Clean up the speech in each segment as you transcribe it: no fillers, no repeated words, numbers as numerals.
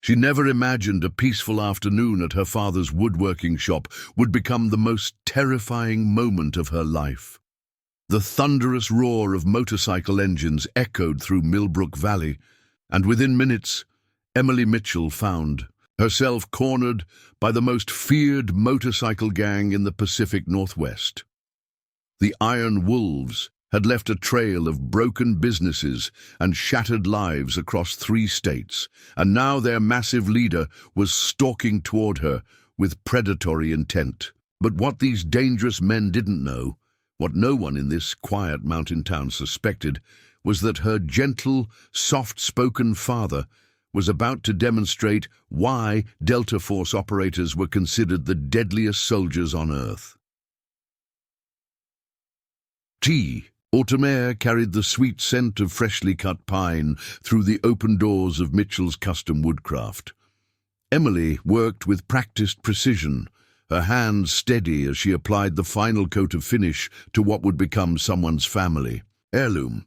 She never imagined a peaceful afternoon at her father's woodworking shop would become the most terrifying moment of her life. The thunderous roar of motorcycle engines echoed through Millbrook Valley, and within minutes, Emily Mitchell found herself cornered by the most feared motorcycle gang in the Pacific Northwest. The Iron Wolves had left a trail of broken businesses and shattered lives across 3 states, and now their massive leader was stalking toward her with predatory intent. But what these dangerous men didn't know, what no one in this quiet mountain town suspected, was that her gentle, soft-spoken father was about to demonstrate why Delta Force operators were considered the deadliest soldiers on Earth. Autumn air carried the sweet scent of freshly cut pine through the open doors of Mitchell's custom woodcraft. Emily worked with practiced precision, her hands steady as she applied the final coat of finish to what would become someone's family heirloom.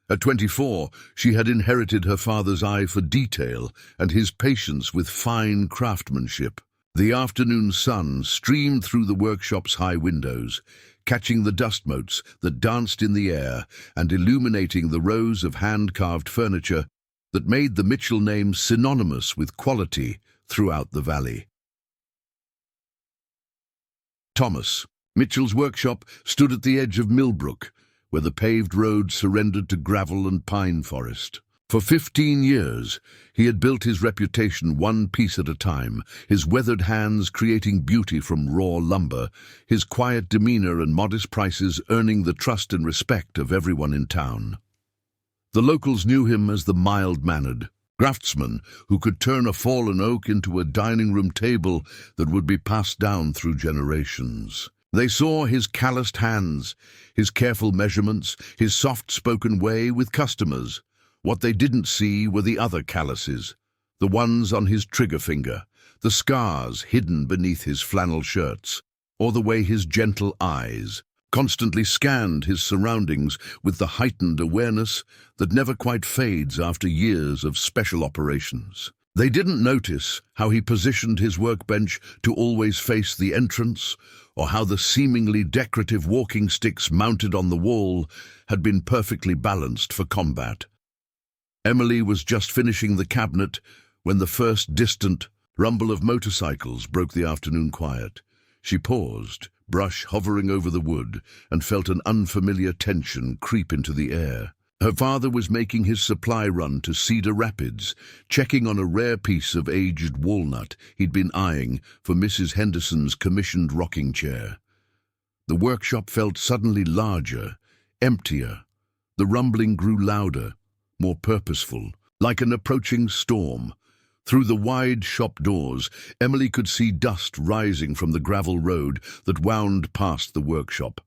At 24, she had inherited her father's eye for detail and his patience with fine craftsmanship. The afternoon sun streamed through the workshop's high windows, catching the dust motes that danced in the air and illuminating the rows of hand-carved furniture that made the Mitchell name synonymous with quality throughout the valley. Thomas Mitchell's workshop stood at the edge of Millbrook, where the paved road surrendered to gravel and pine forest. For 15 years, he had built his reputation one piece at a time, his weathered hands creating beauty from raw lumber, his quiet demeanor and modest prices earning the trust and respect of everyone in town. The locals knew him as the mild-mannered craftsman who could turn a fallen oak into a dining room table that would be passed down through generations. They saw his calloused hands, his careful measurements, his soft-spoken way with customers. What they didn't see were the other calluses, the ones on his trigger finger, the scars hidden beneath his flannel shirts, or the way his gentle eyes constantly scanned his surroundings with the heightened awareness that never quite fades after years of special operations. They didn't notice how he positioned his workbench to always face the entrance, or how the seemingly decorative walking sticks mounted on the wall had been perfectly balanced for combat. Emily was just finishing the cabinet when the first distant rumble of motorcycles broke the afternoon quiet. She paused, brush hovering over the wood, and felt an unfamiliar tension creep into the air. Her father was making his supply run to Cedar Rapids, checking on a rare piece of aged walnut he'd been eyeing for Mrs. Henderson's commissioned rocking chair. The workshop felt suddenly larger, emptier. The rumbling grew louder, more purposeful, like an approaching storm. Through the wide shop doors, Emily could see dust rising from the gravel road that wound past the workshop.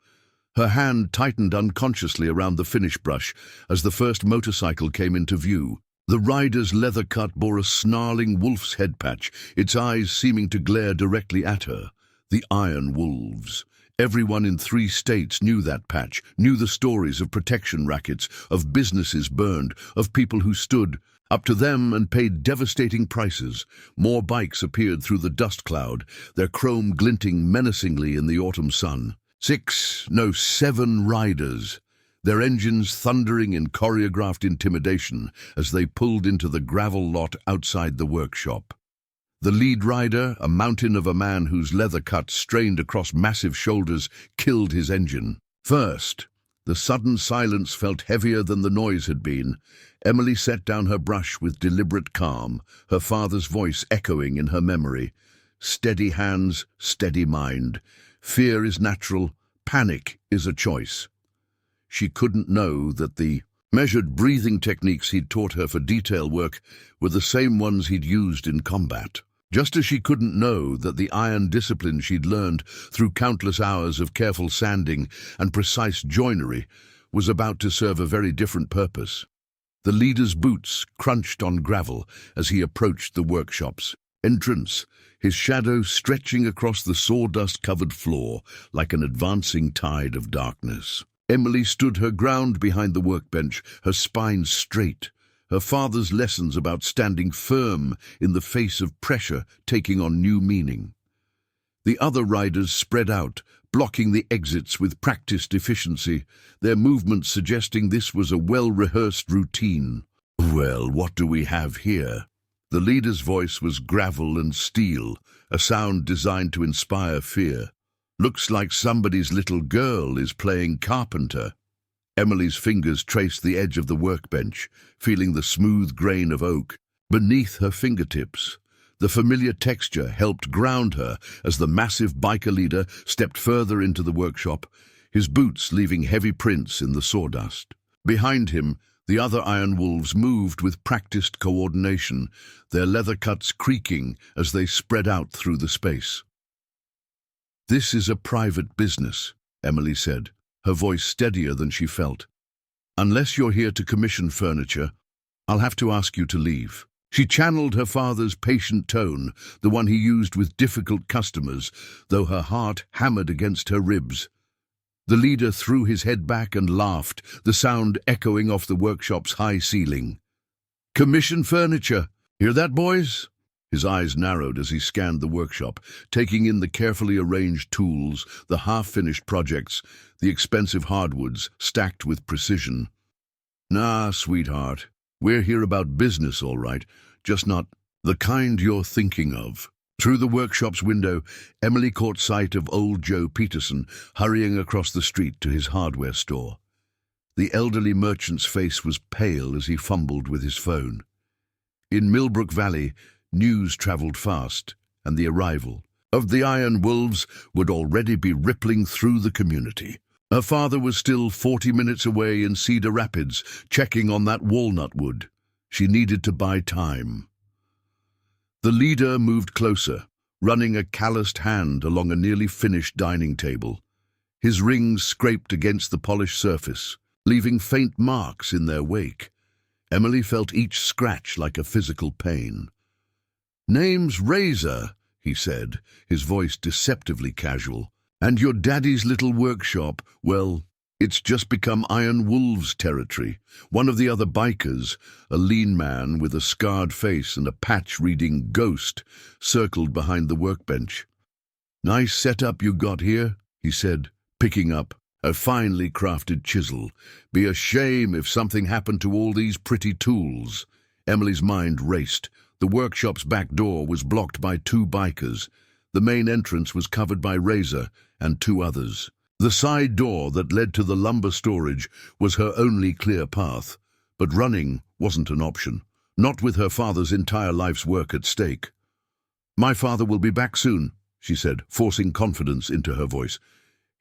Her hand tightened unconsciously around the finish brush as the first motorcycle came into view. The rider's leather cut bore a snarling wolf's head patch, its eyes seeming to glare directly at her. The Iron Wolves. Everyone in 3 states knew that patch, knew the stories of protection rackets, of businesses burned, of people who stood up to them and paid devastating prices. More bikes appeared through the dust cloud, their chrome glinting menacingly in the autumn sun. 7 riders, their engines thundering in choreographed intimidation as they pulled into the gravel lot outside the workshop. The lead rider, a mountain of a man whose leather cut strained across massive shoulders, killed his engine. First, the sudden silence felt heavier than the noise had been. Emily set down her brush with deliberate calm, her father's voice echoing in her memory. Steady hands, steady mind. Fear is natural, panic is a choice. She couldn't know that the measured breathing techniques he'd taught her for detail work were the same ones he'd used in combat. Just as she couldn't know that the iron discipline she'd learned through countless hours of careful sanding and precise joinery was about to serve a very different purpose. The leader's boots crunched on gravel as he approached the workshop's entrance, his shadow stretching across the sawdust-covered floor like an advancing tide of darkness. Emily stood her ground behind the workbench, her spine straight, her father's lessons about standing firm in the face of pressure taking on new meaning. The other riders spread out, blocking the exits with practiced efficiency, their movements suggesting this was a well-rehearsed routine. "Well, what do we have here?" The leader's voice was gravel and steel, a sound designed to inspire fear. "Looks like somebody's little girl is playing carpenter." Emily's fingers traced the edge of the workbench, feeling the smooth grain of oak beneath her fingertips. The familiar texture helped ground her as the massive biker leader stepped further into the workshop, his boots leaving heavy prints in the sawdust. Behind him, the other iron wolves moved with practiced coordination, their leather cuts creaking as they spread out through the space. "This is a private business," Emily said, her voice steadier than she felt. "Unless you're here to commission furniture, I'll have to ask you to leave." She channeled her father's patient tone, the one he used with difficult customers, though her heart hammered against her ribs. The leader threw his head back and laughed, the sound echoing off the workshop's high ceiling. "Commission furniture. Hear that, boys?" His eyes narrowed as he scanned the workshop, taking in the carefully arranged tools, the half-finished projects, the expensive hardwoods stacked with precision. "Nah, sweetheart. We're here about business, all right, just not the kind you're thinking of." Through the workshop's window, Emily caught sight of old Joe Peterson hurrying across the street to his hardware store. The elderly merchant's face was pale as he fumbled with his phone. In Millbrook Valley, news traveled fast, and the arrival of the Iron Wolves would already be rippling through the community. Her father was still 40 minutes away in Cedar Rapids, checking on that walnut wood. She needed to buy time. The leader moved closer, running a calloused hand along a nearly finished dining table. His rings scraped against the polished surface, leaving faint marks in their wake. Emily felt each scratch like a physical pain. "Name's Razor," he said, his voice deceptively casual. "And your daddy's little workshop, well, it's just become Iron Wolves territory." One of the other bikers, a lean man with a scarred face and a patch reading "Ghost," circled behind the workbench. "Nice setup you got here," he said, picking up a finely crafted chisel. "Be a shame if something happened to all these pretty tools." Emily's mind raced. The workshop's back door was blocked by two bikers. The main entrance was covered by Razor and two others. The side door that led to the lumber storage was her only clear path, but running wasn't an option, not with her father's entire life's work at stake. "My father will be back soon," she said, forcing confidence into her voice.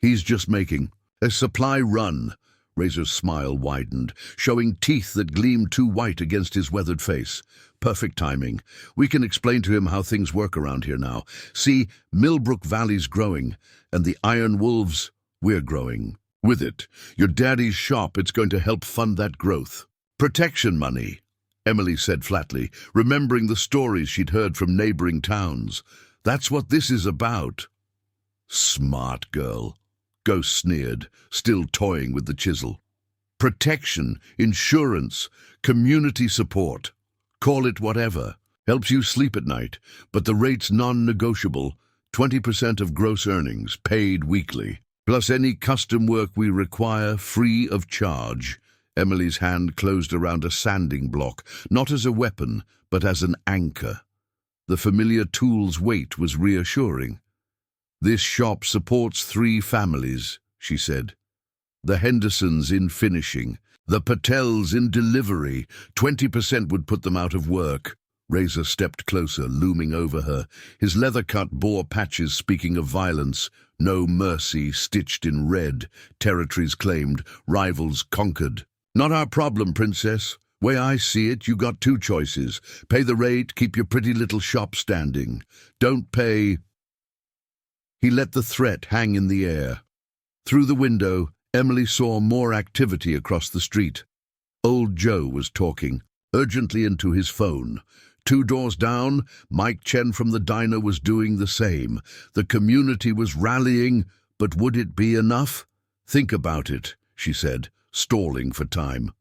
"He's just making a supply run." Razor's smile widened, showing teeth that gleamed too white against his weathered face. "Perfect timing. We can explain to him how things work around here now. See, Millbrook Valley's growing, and the Iron Wolves, we're growing with it. Your daddy's shop, it's going to help fund that growth." "Protection money," Emily said flatly, remembering the stories she'd heard from neighboring towns. "That's what this is about." "Smart girl," Ghost sneered, still toying with the chisel. "Protection, insurance, community support. Call it whatever. Helps you sleep at night, but the rate's non-negotiable. 20% of gross earnings, paid weekly. Plus any custom work we require, free of charge." Emily's hand closed around a sanding block, not as a weapon, but as an anchor. The familiar tool's weight was reassuring. "This shop supports 3 families," she said. "The Hendersons in finishing, the Patels in delivery. 20% would put them out of work." Razor stepped closer, looming over her. His leather cut bore patches speaking of violence. No mercy, stitched in red. Territories claimed, rivals conquered. "Not our problem, princess. Way I see it, you got 2 choices. Pay the rate, keep your pretty little shop standing. Don't pay..." He let the threat hang in the air. Through the window, Emily saw more activity across the street. Old Joe was talking, urgently into his phone. 2 doors down, Mike Chen from the diner was doing the same. The community was rallying, but would it be enough? "Think about it," she said, stalling for time.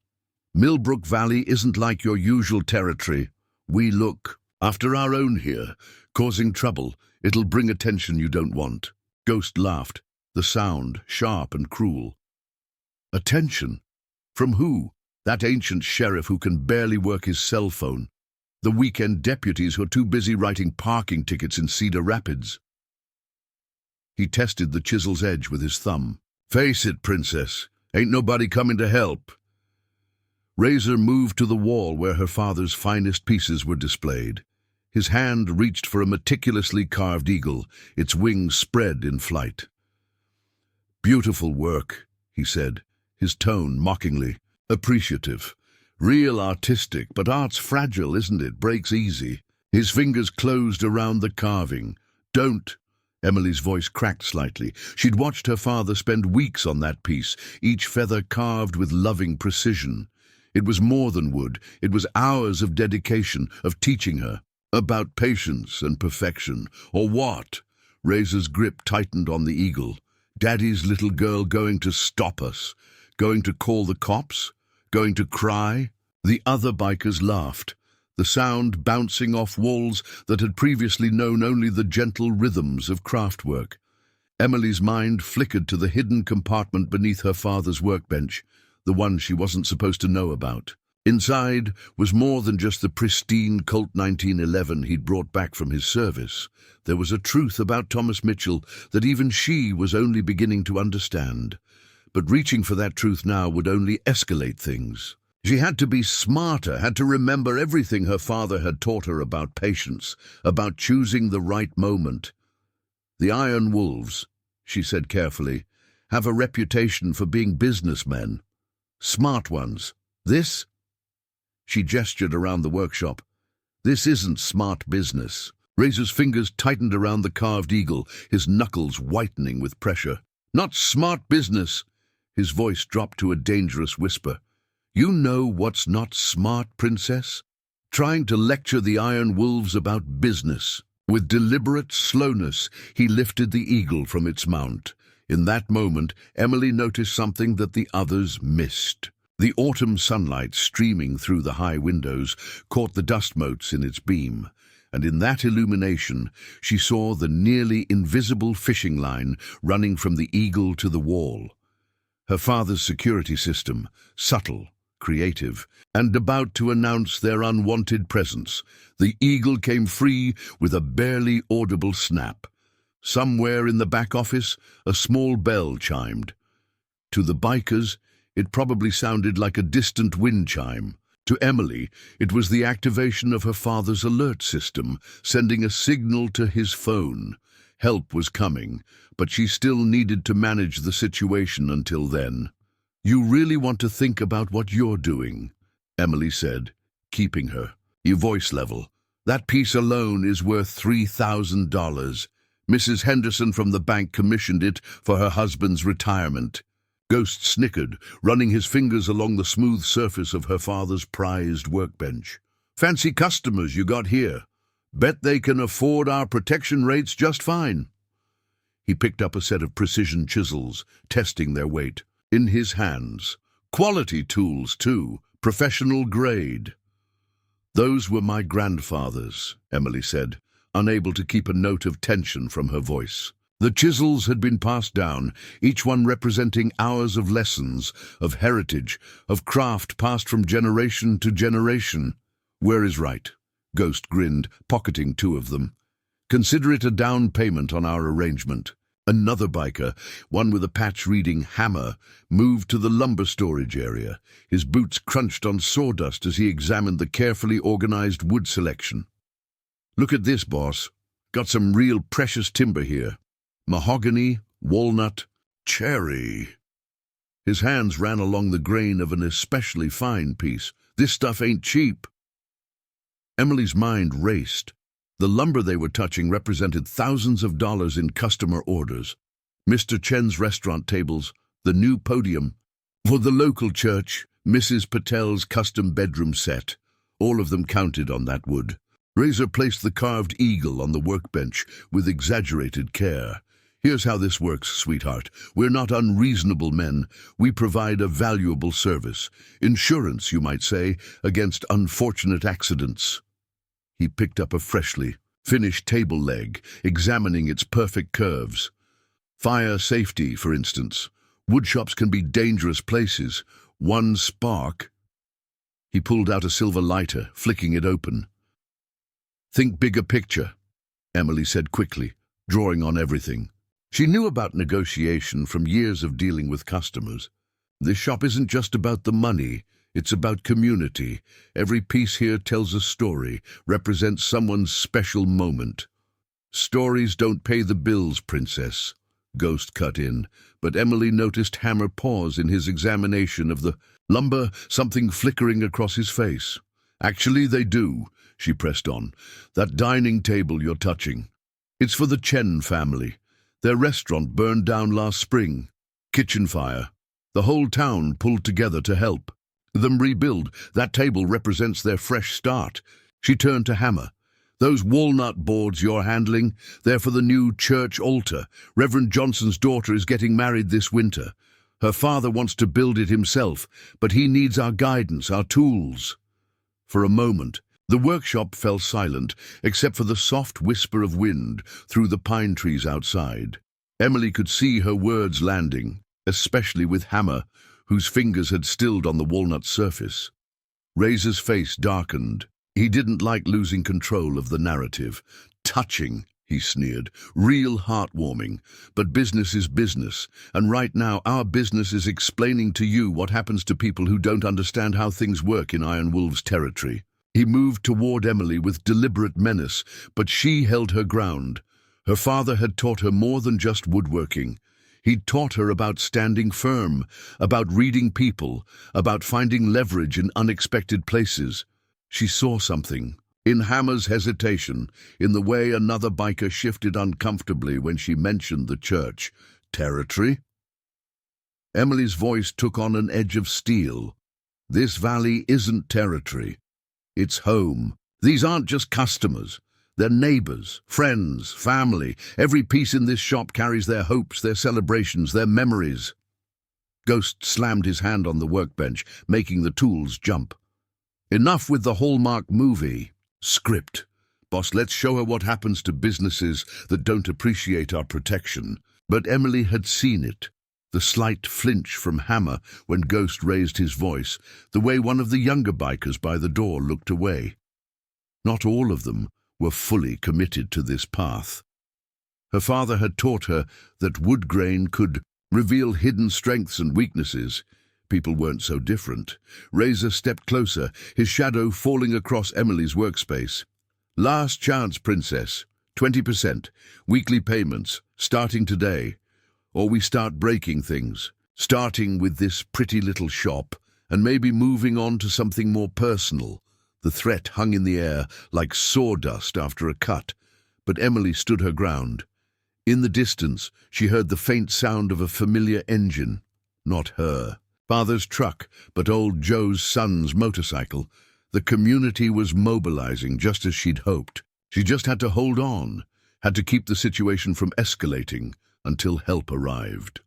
Millbrook Valley isn't like your usual territory. We look after our own here, causing trouble. It'll bring attention you don't want." Ghost laughed, the sound sharp and cruel. "Attention? From who? That ancient sheriff who can barely work his cell phone. The weekend deputies who are too busy writing parking tickets in Cedar Rapids." He tested the chisel's edge with his thumb. "Face it, Princess. Ain't nobody coming to help." Razor moved to the wall where her father's finest pieces were displayed. His hand reached for a meticulously carved eagle, its wings spread in flight. "Beautiful work," he said, his tone mockingly appreciative. "Real artistic, but art's fragile, isn't it? Breaks easy." His fingers closed around the carving. "Don't." Emily's voice cracked slightly. She'd watched her father spend weeks on that piece, each feather carved with loving precision. It was more than wood. It was hours of dedication, of teaching her about patience and perfection. Or what? Razor's grip tightened on the eagle. Daddy's little girl going to stop us? Going to call the cops? Going to cry? The other bikers laughed, the sound bouncing off walls that had previously known only the gentle rhythms of craftwork. Emily's mind flickered to the hidden compartment beneath her father's workbench, the one she wasn't supposed to know about. Inside was more than just the pristine Colt 1911 he'd brought back from his service. There was a truth about Thomas Mitchell that even she was only beginning to understand. But reaching for that truth now would only escalate things. She had to be smarter, had to remember everything her father had taught her about patience, about choosing the right moment. "The Iron Wolves," she said carefully, "have a reputation for being businessmen. Smart ones. This?" She gestured around the workshop. "This isn't smart business." Razor's fingers tightened around the carved eagle, his knuckles whitening with pressure. "Not smart business." His voice dropped to a dangerous whisper. "You know what's not smart, Princess? Trying to lecture the Iron Wolves about business." With deliberate slowness, he lifted the eagle from its mount. In that moment, Emily noticed something that the others missed. The autumn sunlight streaming through the high windows caught the dust motes in its beam, and in that illumination she saw the nearly invisible fishing line running from the eagle to the wall. Her father's security system, subtle, creative, and about to announce their unwanted presence. The eagle came free with a barely audible snap. Somewhere in the back office, a small bell chimed. To the bikers, it probably sounded like a distant wind chime. To Emily, it was the activation of her father's alert system, sending a signal to his phone. Help was coming, but she still needed to manage the situation until then. "You really want to think about what you're doing," Emily said, keeping her voice level. "That piece alone is worth $3,000. Mrs. Henderson from the bank commissioned it for her husband's retirement." Ghost snickered, running his fingers along the smooth surface of her father's prized workbench. "Fancy customers you got here. Bet they can afford our protection rates just fine." He picked up a set of precision chisels, testing their weight. In his hands. Quality tools, too, professional grade. "Those were my grandfather's," Emily said, unable to keep a note of tension from her voice. The chisels had been passed down, each one representing hours of lessons, of heritage, of craft passed from generation to generation. "Where is right?" Ghost grinned, pocketing two of them. "Consider it a down payment on our arrangement." Another biker, one with a patch reading hammer, moved to the lumber storage area. His boots crunched on sawdust as he examined the carefully organized wood selection. "Look at this, boss. Got some real precious timber here. Mahogany, walnut, cherry." His hands ran along the grain of an especially fine piece. "This stuff ain't cheap." Emily's mind raced. The lumber they were touching represented thousands of dollars in customer orders. Mr. Chen's restaurant tables, the new podium. For the local church, Mrs. Patel's custom bedroom set. All of them counted on that wood. Razor placed the carved eagle on the workbench with exaggerated care. Here's how this works, sweetheart. We're not unreasonable men. We provide a valuable service. Insurance, you might say, against unfortunate accidents. He picked up a freshly finished table leg, examining its perfect curves. Fire safety, for instance. Woodshops can be dangerous places. One spark. He pulled out a silver lighter, flicking it open. Think bigger picture, Emily said quickly, drawing on everything. She knew about negotiation from years of dealing with customers. This shop isn't just about the money, it's about community. Every piece here tells a story, represents someone's special moment. Stories don't pay the bills, Princess, Ghost cut in, but Emily noticed Hammer pause in his examination of the lumber, something flickering across his face. Actually, they do, she pressed on. That dining table you're touching. It's for the Chen family. Their restaurant burned down last spring. Kitchen fire. The whole town pulled together to help them rebuild. That table represents their fresh start. She turned to Hammer. Those walnut boards you're handling, they're for the new church altar. Reverend Johnson's daughter is getting married this winter. Her father wants to build it himself, but he needs our guidance, our tools. For a moment, the workshop fell silent, except for the soft whisper of wind through the pine trees outside. Emily could see her words landing, especially with Hammer, whose fingers had stilled on the walnut surface. Razor's face darkened. He didn't like losing control of the narrative. Touching, he sneered. Real heartwarming. But business is business, and right now our business is explaining to you what happens to people who don't understand how things work in Iron Wolf's territory. He moved toward Emily with deliberate menace, but she held her ground. Her father had taught her more than just woodworking. He'd taught her about standing firm, about reading people, about finding leverage in unexpected places. She saw something. In Hammer's hesitation, in the way another biker shifted uncomfortably when she mentioned the church. Territory? Emily's voice took on an edge of steel. This valley isn't territory. It's home. These aren't just customers. They're neighbors, friends, family. Every piece in this shop carries their hopes, their celebrations, their memories. Ghost slammed his hand on the workbench, making the tools jump. Enough with the Hallmark movie. Script. Boss, let's show her what happens to businesses that don't appreciate our protection. But Emily had seen it. The slight flinch from Hammer when Ghost raised his voice, the way one of the younger bikers by the door looked away. Not all of them were fully committed to this path. Her father had taught her that wood grain could reveal hidden strengths and weaknesses. People weren't so different. Razor stepped closer, his shadow falling across Emily's workspace. Last chance, Princess. 20%. Weekly payments, starting today. Or we start breaking things, starting with this pretty little shop, and maybe moving on to something more personal. The threat hung in the air like sawdust after a cut, but Emily stood her ground. In the distance, she heard the faint sound of a familiar engine. Not her father's truck, but old Joe's son's motorcycle. The community was mobilizing just as she'd hoped. She just had to hold on, had to keep the situation from escalating until help arrived.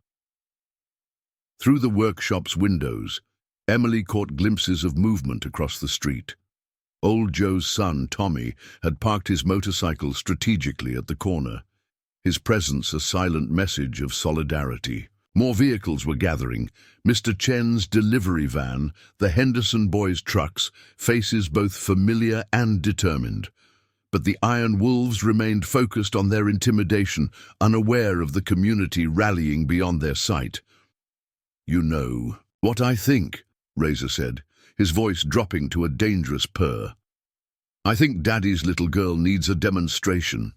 Through the workshop's windows, Emily caught glimpses of movement across the street. Old Joe's son, Tommy, had parked his motorcycle strategically at the corner, his presence a silent message of solidarity. More vehicles were gathering. Mr. Chen's delivery van, the Henderson boys' trucks, faces both familiar and determined. But the Iron Wolves remained focused on their intimidation, unaware of the community rallying beyond their sight. "You know what I think," Razor said, his voice dropping to a dangerous purr. "I think Daddy's little girl needs a demonstration."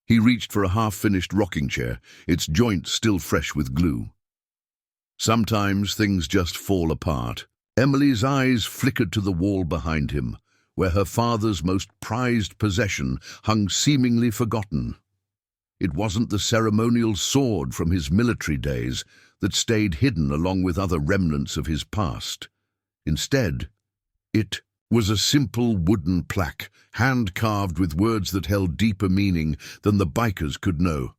He reached for a half-finished rocking chair, its joints still fresh with glue. Sometimes things just fall apart. Emily's eyes flickered to the wall behind him, where her father's most prized possession hung seemingly forgotten. It wasn't the ceremonial sword from his military days that stayed hidden along with other remnants of his past. Instead, it was a simple wooden plaque, hand-carved with words that held deeper meaning than the bikers could know.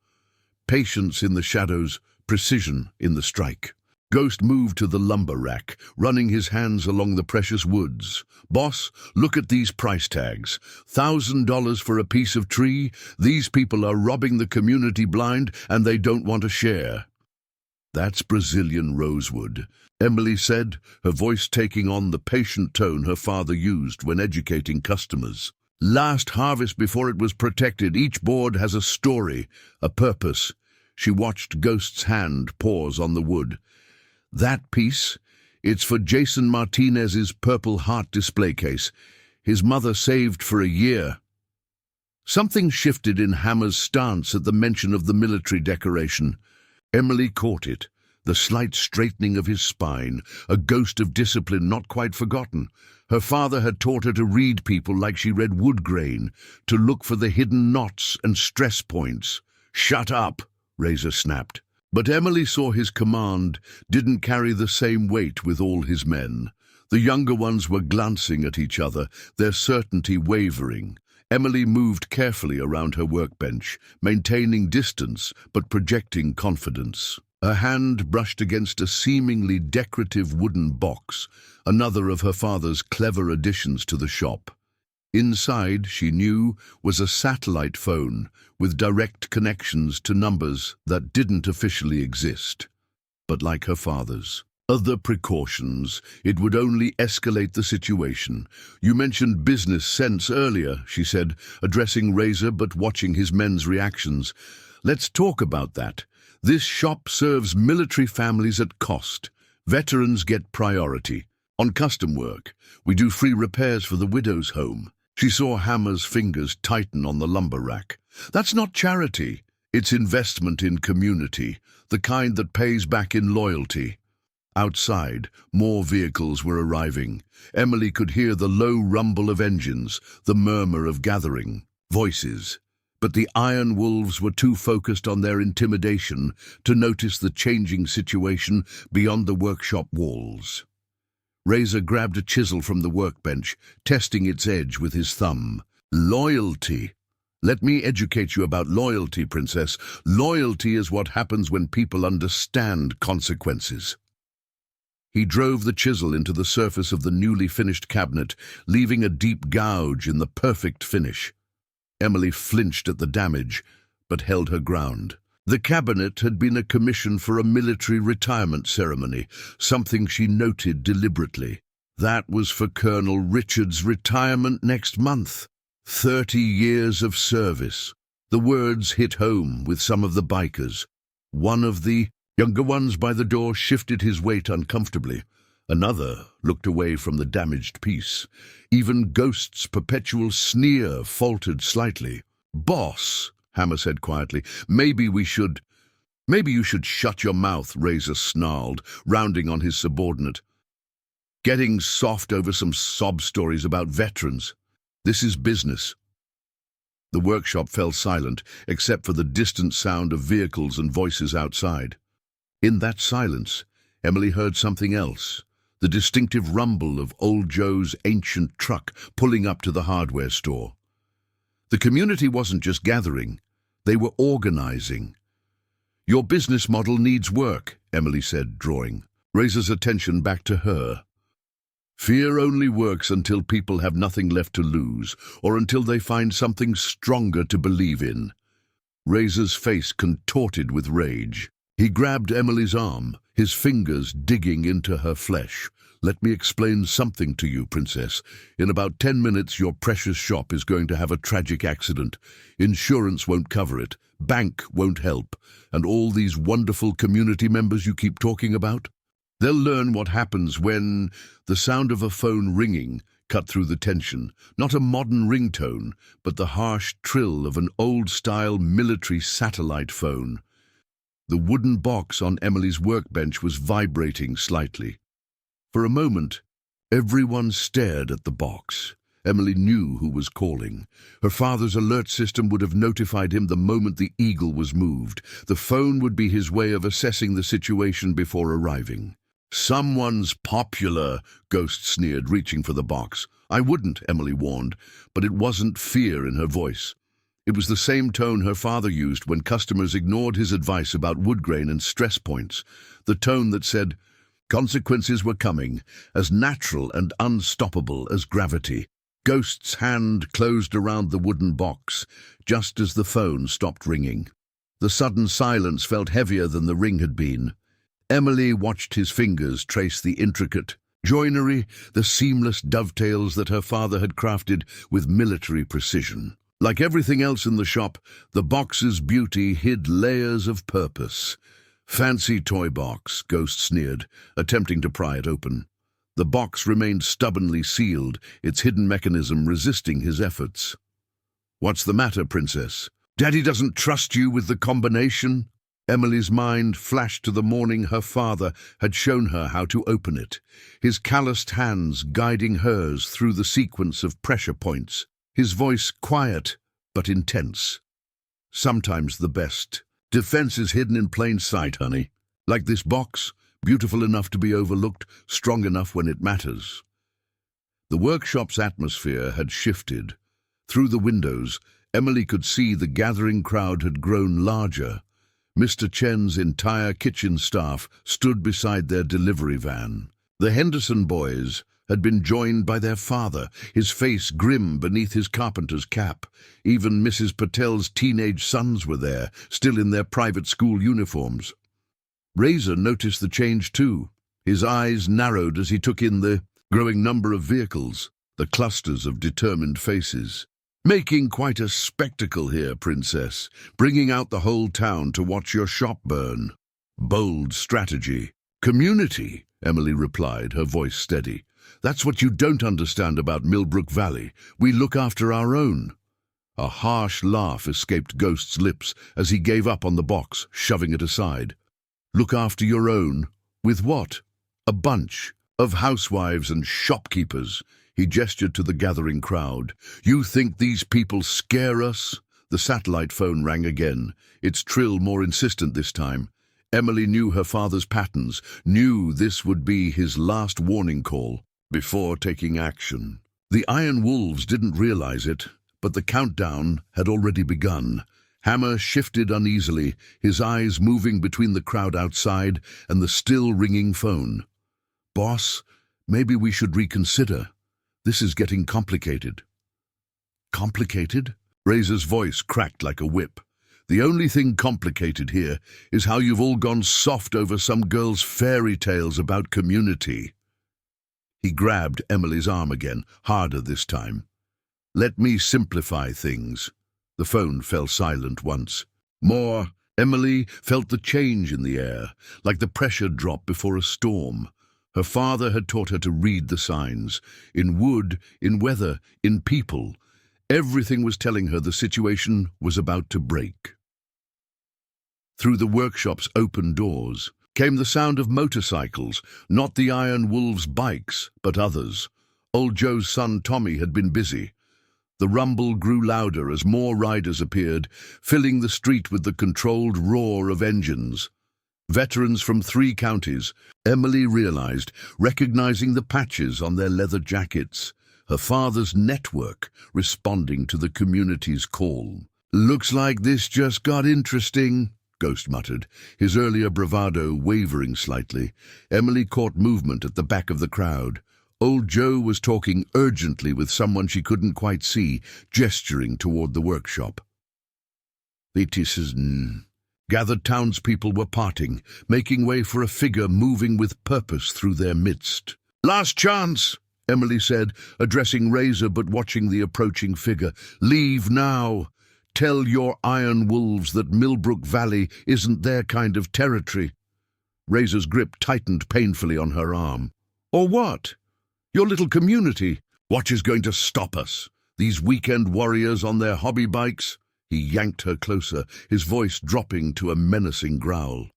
Patience in the shadows, precision in the strike. Ghost moved to the lumber rack, running his hands along the precious woods. "Boss, look at these price tags. $1,000 for a piece of tree? These people are robbing the community blind, and they don't want to share." "That's Brazilian rosewood," Emily said, her voice taking on the patient tone her father used when educating customers. "Last harvest before it was protected. Each board has a story, a purpose." She watched Ghost's hand pause on the wood. "That piece, it's for Jason Martinez's Purple Heart display case. His mother saved for a year." Something shifted in Hammer's stance at the mention of the military decoration. Emily caught it, the slight straightening of his spine, a ghost of discipline not quite forgotten. Her father had taught her to read people like she read wood grain, to look for the hidden knots and stress points. "Shut up," Razor snapped. But Emily saw his command didn't carry the same weight with all his men. The younger ones were glancing at each other, their certainty wavering. Emily moved carefully around her workbench, maintaining distance but projecting confidence. Her hand brushed against a seemingly decorative wooden box, another of her father's clever additions to the shop. Inside, she knew, was a satellite phone with direct connections to numbers that didn't officially exist. But like her father's other precautions, it would only escalate the situation. "You mentioned business sense earlier," she said, addressing Razor but watching his men's reactions. "Let's talk about that. This shop serves military families at cost. Veterans get priority. On custom work, we do free repairs for the widow's home." She saw Hammer's fingers tighten on the lumber rack. "That's not charity. It's investment in community, the kind that pays back in loyalty." Outside, more vehicles were arriving. Emily could hear the low rumble of engines, the murmur of gathering voices. But the iron wolves were too focused on their intimidation to notice the changing situation beyond the workshop walls. Razor grabbed a chisel from the workbench, testing its edge with his thumb. "Loyalty. Let me educate you about loyalty, Princess. Loyalty is what happens when people understand consequences." He drove the chisel into the surface of the newly finished cabinet, leaving a deep gouge in the perfect finish. Emily flinched at the damage, but held her ground. The cabinet had been a commission for a military retirement ceremony, something she noted deliberately. That was for Colonel Richard's retirement next month. 30 years of service. The words hit home with some of the bikers. One of the younger ones by the door shifted his weight uncomfortably. Another looked away from the damaged piece. Even Ghost's perpetual sneer faltered slightly. "Boss," Hammer said quietly, Maybe you should shut your mouth," Razor snarled, rounding on his subordinate. "Getting soft over some sob stories about veterans. This is business." The workshop fell silent, except for the distant sound of vehicles and voices outside. In that silence, Emily heard something else, the distinctive rumble of Old Joe's ancient truck pulling up to the hardware store. The community wasn't just gathering, they were organizing. "Your business model needs work," Emily said, drawing Razor's attention back to her. "Fear only works until people have nothing left to lose, or until they find something stronger to believe in." Razor's face contorted with rage. He grabbed Emily's arm, his fingers digging into her flesh. "Let me explain something to you, Princess. In about 10 minutes, your precious shop is going to have a tragic accident. Insurance won't cover it, bank won't help, and all these wonderful community members you keep talking about? They'll learn what happens when..." The sound of a phone ringing cut through the tension, not a modern ringtone, but the harsh trill of an old-style military satellite phone. The wooden box on Emily's workbench was vibrating slightly. For a moment, everyone stared at the box. Emily knew who was calling. Her father's alert system would have notified him the moment the eagle was moved. The phone would be his way of assessing the situation before arriving. "Someone's popular," Ghost sneered, reaching for the box. "I wouldn't," Emily warned, but it wasn't fear in her voice. It was the same tone her father used when customers ignored his advice about wood grain and stress points, the tone that said consequences were coming, as natural and unstoppable as gravity. Ghost's hand closed around the wooden box, just as the phone stopped ringing. The sudden silence felt heavier than the ring had been. Emily watched his fingers trace the intricate joinery, the seamless dovetails that her father had crafted with military precision. Like everything else in the shop, the box's beauty hid layers of purpose. "Fancy toy box," Ghost sneered, attempting to pry it open. The box remained stubbornly sealed, its hidden mechanism resisting his efforts. "What's the matter, Princess? Daddy doesn't trust you with the combination?" Emily's mind flashed to the morning her father had shown her how to open it, his calloused hands guiding hers through the sequence of pressure points, his voice quiet but intense. "Sometimes the best defense is hidden in plain sight, honey. Like this box, beautiful enough to be overlooked, strong enough when it matters." The workshop's atmosphere had shifted. Through the windows, Emily could see the gathering crowd had grown larger. Mr. Chen's entire kitchen staff stood beside their delivery van. The Henderson boys had been joined by their father, his face grim beneath his carpenter's cap. Even Mrs. Patel's teenage sons were there, still in their private school uniforms. Razor noticed the change too. His eyes narrowed as he took in the growing number of vehicles, the clusters of determined faces. "Making quite a spectacle here, Princess, bringing out the whole town to watch your shop burn." "Bold strategy." "Community," Emily replied, her voice steady. "That's what you don't understand about Millbrook Valley. We look after our own." A harsh laugh escaped Ghost's lips as he gave up on the box, shoving it aside. "Look after your own? With what?" "A bunch of housewives and shopkeepers." He gestured to the gathering crowd. "You think these people scare us?" The satellite phone rang again, its trill more insistent this time. Emily knew her father's patterns, knew this would be his last warning call before taking action. The Iron Wolves didn't realize it, but the countdown had already begun. Hammer shifted uneasily, his eyes moving between the crowd outside and the still ringing phone. "Boss, maybe we should reconsider. This is getting complicated." "Complicated?" Razor's voice cracked like a whip. "The only thing complicated here is how you've all gone soft over some girl's fairy tales about community." He grabbed Emily's arm again, harder this time. "Let me simplify things." The phone fell silent once. More. Emily felt the change in the air, like the pressure drop before a storm. Her father had taught her to read the signs. In wood, in weather, in people. Everything was telling her the situation was about to break. Through the workshop's open doors came the sound of motorcycles, not the Iron Wolves' bikes, but others. Old Joe's son Tommy had been busy. The rumble grew louder as more riders appeared, filling the street with the controlled roar of engines. Veterans from 3 counties, Emily realized, recognizing the patches on their leather jackets. Her father's network responding to the community's call. "Looks like this just got interesting," Ghost muttered, his earlier bravado wavering slightly. Emily caught movement at the back of the crowd. Old Joe was talking urgently with someone she couldn't quite see, gesturing toward the workshop. The gathered townspeople were parting, making way for a figure moving with purpose through their midst. "Last chance," Emily said, addressing Razor but watching the approaching figure. "Leave now. Tell your Iron Wolves that Millbrook Valley isn't their kind of territory." Razor's grip tightened painfully on her arm. "Or what? Your little community. What is going to stop us? These weekend warriors on their hobby bikes?" He yanked her closer, his voice dropping to a menacing growl.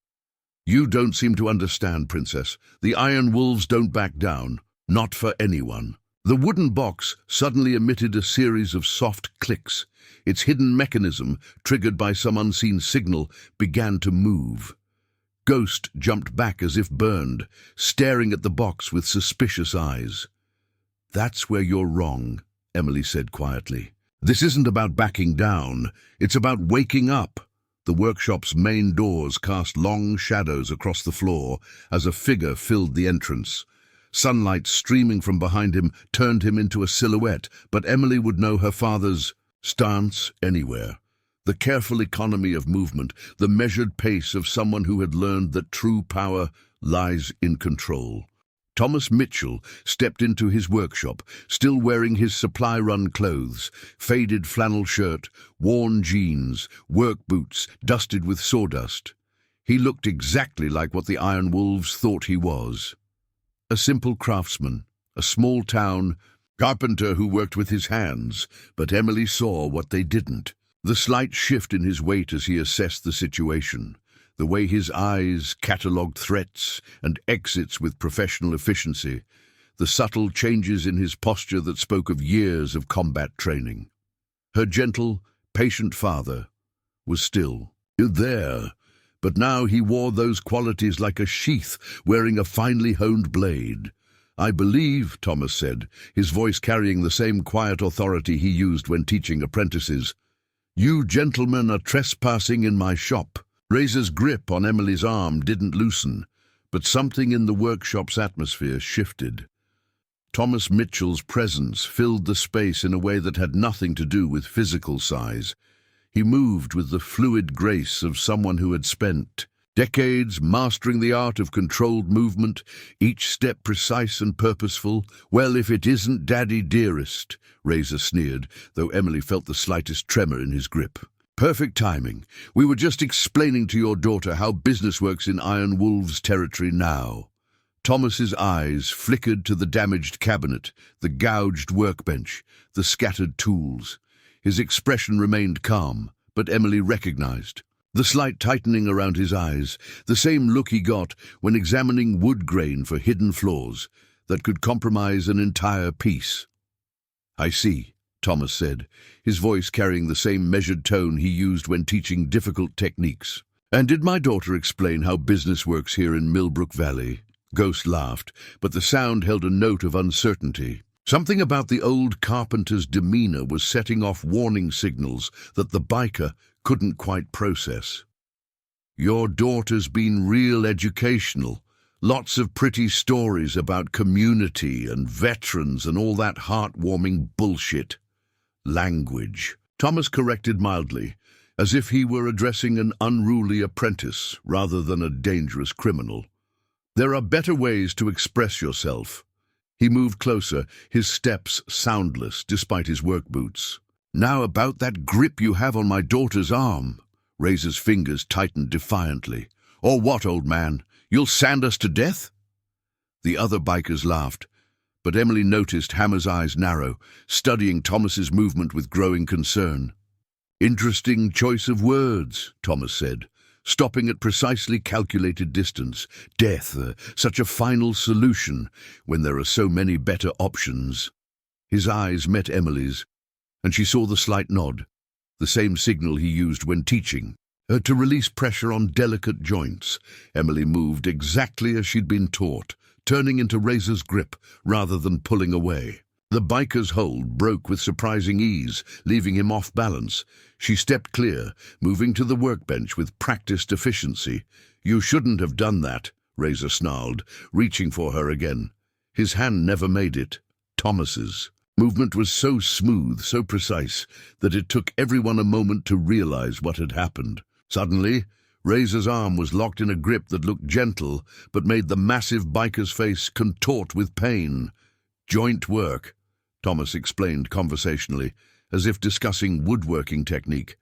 "You don't seem to understand, Princess. The Iron Wolves don't back down. Not for anyone." The wooden box suddenly emitted a series of soft clicks. Its hidden mechanism, triggered by some unseen signal, began to move. Ghost jumped back as if burned, staring at the box with suspicious eyes. "That's where you're wrong," Emily said quietly. This isn't about backing down, it's about waking up. The workshop's main doors cast long shadows across the floor as a figure filled the entrance. Sunlight streaming from behind him turned him into a silhouette, but Emily would know her father's stance anywhere. The careful economy of movement, the measured pace of someone who had learned that true power lies in control. Thomas Mitchell stepped into his workshop, still wearing his supply-run clothes, faded flannel shirt, worn jeans, work boots dusted with sawdust. He looked exactly like what the Iron Wolves thought he was. A simple craftsman, a small-town carpenter who worked with his hands, but Emily saw what they didn't. The slight shift in his weight as he assessed the situation, the way his eyes catalogued threats and exits with professional efficiency, the subtle changes in his posture that spoke of years of combat training. Her gentle, patient father was still there, but now he wore those qualities like a sheath wearing a finely honed blade. "I believe," Thomas said, his voice carrying the same quiet authority he used when teaching apprentices, "you gentlemen are trespassing in my shop." Razor's grip on Emily's arm didn't loosen, but something in the workshop's atmosphere shifted. Thomas Mitchell's presence filled the space in a way that had nothing to do with physical size. He moved with the fluid grace of someone who had spent decades mastering the art of controlled movement, each step precise and purposeful. "Well, if it isn't Daddy Dearest," Razor sneered, though Emily felt the slightest tremor in his grip. "Perfect timing. We were just explaining to your daughter how business works in Iron Wolves territory now." Thomas's eyes flickered to the damaged cabinet, the gouged workbench, the scattered tools. His expression remained calm, but Emily recognized the slight tightening around his eyes, the same look he got when examining wood grain for hidden flaws that could compromise an entire piece. "I see," Thomas said, his voice carrying the same measured tone he used when teaching difficult techniques. "And did my daughter explain how business works here in Millbrook Valley?" Ghost laughed, but the sound held a note of uncertainty. Something about the old carpenter's demeanor was setting off warning signals that the biker couldn't quite process. "Your daughter's been real educational. Lots of pretty stories about community and veterans and all that heartwarming bullshit." "Language," Thomas corrected mildly, as if he were addressing an unruly apprentice rather than a dangerous criminal. "There are better ways to express yourself." He moved closer, his steps soundless despite his work boots. "Now about that grip you have on my daughter's arm." Razor's fingers tightened defiantly. "Or what, old man? You'll sand us to death?" The other bikers laughed, but Emily noticed Hammer's eyes narrow, studying Thomas's movement with growing concern. "Interesting choice of words," Thomas said, stopping at precisely calculated distance. "Death, such a final solution when there are so many better options." His eyes met Emily's, and she saw the slight nod, the same signal he used when teaching. To release pressure on delicate joints, Emily moved exactly as she'd been taught, turning into Razor's grip rather than pulling away. The biker's hold broke with surprising ease, leaving him off balance. She stepped clear, moving to the workbench with practiced efficiency. "You shouldn't have done that," Razor snarled, reaching for her again. His hand never made it. Thomas's movement was so smooth, so precise, that it took everyone a moment to realize what had happened. Suddenly, Razor's arm was locked in a grip that looked gentle, but made the massive biker's face contort with pain. "Joint work," Thomas explained conversationally, as if discussing woodworking technique.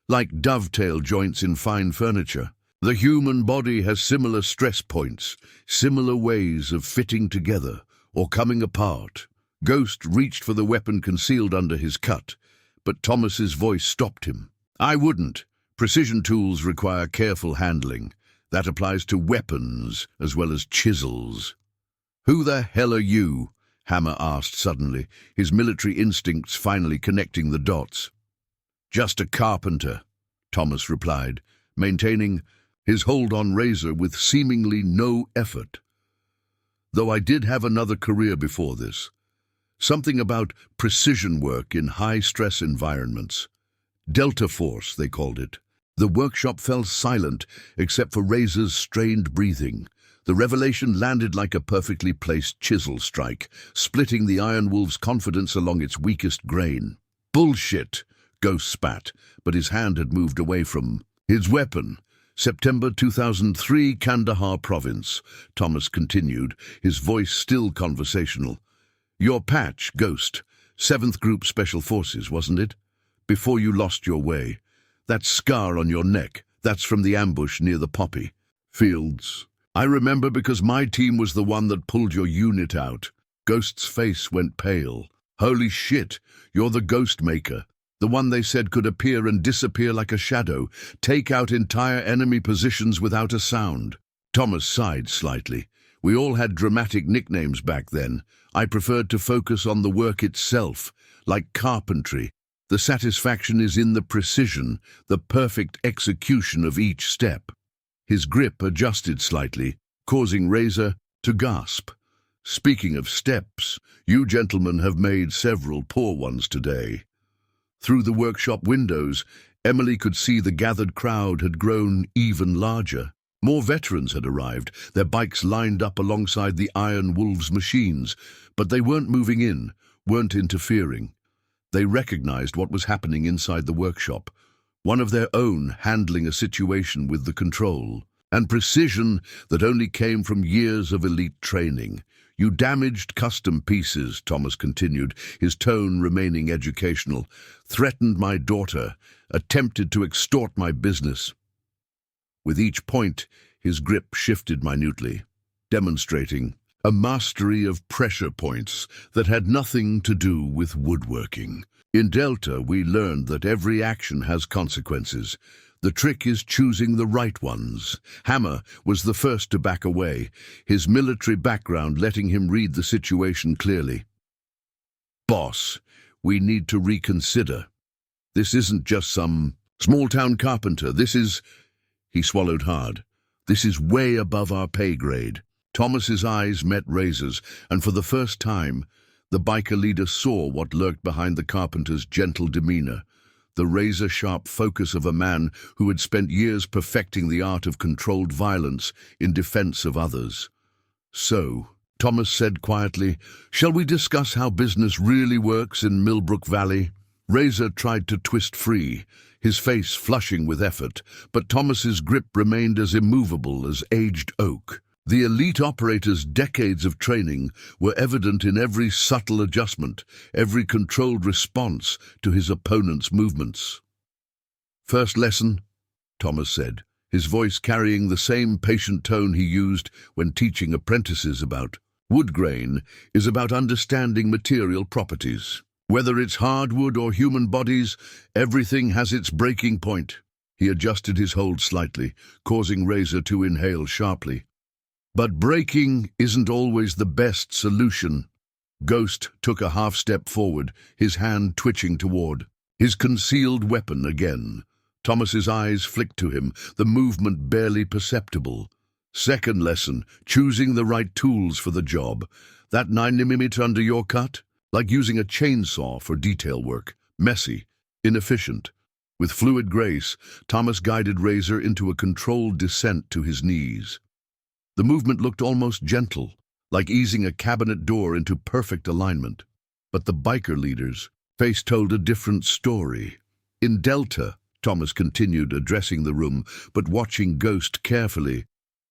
"Like dovetail joints in fine furniture. The human body has similar stress points, similar ways of fitting together or coming apart." Ghost reached for the weapon concealed under his cut, but Thomas's voice stopped him. "I wouldn't. Precision tools require careful handling. That applies to weapons as well as chisels." "Who the hell are you?" Hammer asked suddenly, his military instincts finally connecting the dots. "Just a carpenter," Thomas replied, maintaining his hold on Razor with seemingly no effort. "Though I did have another career before this. Something about precision work in high-stress environments. Delta Force, they called it. The workshop fell silent, except for Razor's strained breathing. The revelation landed like a perfectly placed chisel strike, splitting the Iron Wolf's confidence along its weakest grain. "Bullshit," Ghost spat, but his hand had moved away from his weapon. "September 2003, Kandahar Province," Thomas continued, his voice still conversational. "Your patch, Ghost. 7th Group Special Forces, wasn't it? Before you lost your way. That scar on your neck, that's from the ambush near the poppy fields. I remember because my team was the one that pulled your unit out." Ghost's face went pale. "Holy shit, you're the Ghost Maker. The one they said could appear and disappear like a shadow, take out entire enemy positions without a sound." Thomas sighed slightly. "We all had dramatic nicknames back then. I preferred to focus on the work itself, like carpentry. The satisfaction is in the precision, the perfect execution of each step." His grip adjusted slightly, causing Razor to gasp. "Speaking of steps, you gentlemen have made several poor ones today." Through the workshop windows, Emily could see the gathered crowd had grown even larger. More veterans had arrived, their bikes lined up alongside the Iron Wolf's machines, but they weren't moving in, weren't interfering. They recognized what was happening inside the workshop, one of their own handling a situation with the control and precision that only came from years of elite training. "You damaged custom pieces," Thomas continued, his tone remaining educational. "Threatened my daughter, attempted to extort my business." With each point, his grip shifted minutely, demonstrating a mastery of pressure points that had nothing to do with woodworking. "In Delta, we learned that every action has consequences. The trick is choosing the right ones." Hammer was the first to back away, his military background letting him read the situation clearly. "Boss, we need to reconsider. This isn't just some small-town carpenter. This is—" He swallowed hard. "This is way above our pay grade." Thomas's eyes met Razor's, and for the first time, the biker leader saw what lurked behind the carpenter's gentle demeanor, the razor-sharp focus of a man who had spent years perfecting the art of controlled violence in defense of others. "So," Thomas said quietly, "shall we discuss how business really works in Millbrook Valley?" Razor tried to twist free, his face flushing with effort, but Thomas's grip remained as immovable as aged oak. The elite operator's decades of training were evident in every subtle adjustment, every controlled response to his opponent's movements. "First lesson," Thomas said, his voice carrying the same patient tone he used when teaching apprentices about wood grain, "is about understanding material properties. Whether it's hardwood or human bodies, everything has its breaking point." He adjusted his hold slightly, causing Razor to inhale sharply. "But breaking isn't always the best solution." Ghost took a half-step forward, his hand twitching toward his concealed weapon again. Thomas's eyes flicked to him, the movement barely perceptible. "Second lesson, choosing the right tools for the job. That 9mm under your cut? Like using a chainsaw for detail work. Messy, inefficient." With fluid grace, Thomas guided Razor into a controlled descent to his knees. The movement looked almost gentle, like easing a cabinet door into perfect alignment. But the biker leader's face told a different story. "In Delta," Thomas continued, addressing the room, but watching Ghost carefully,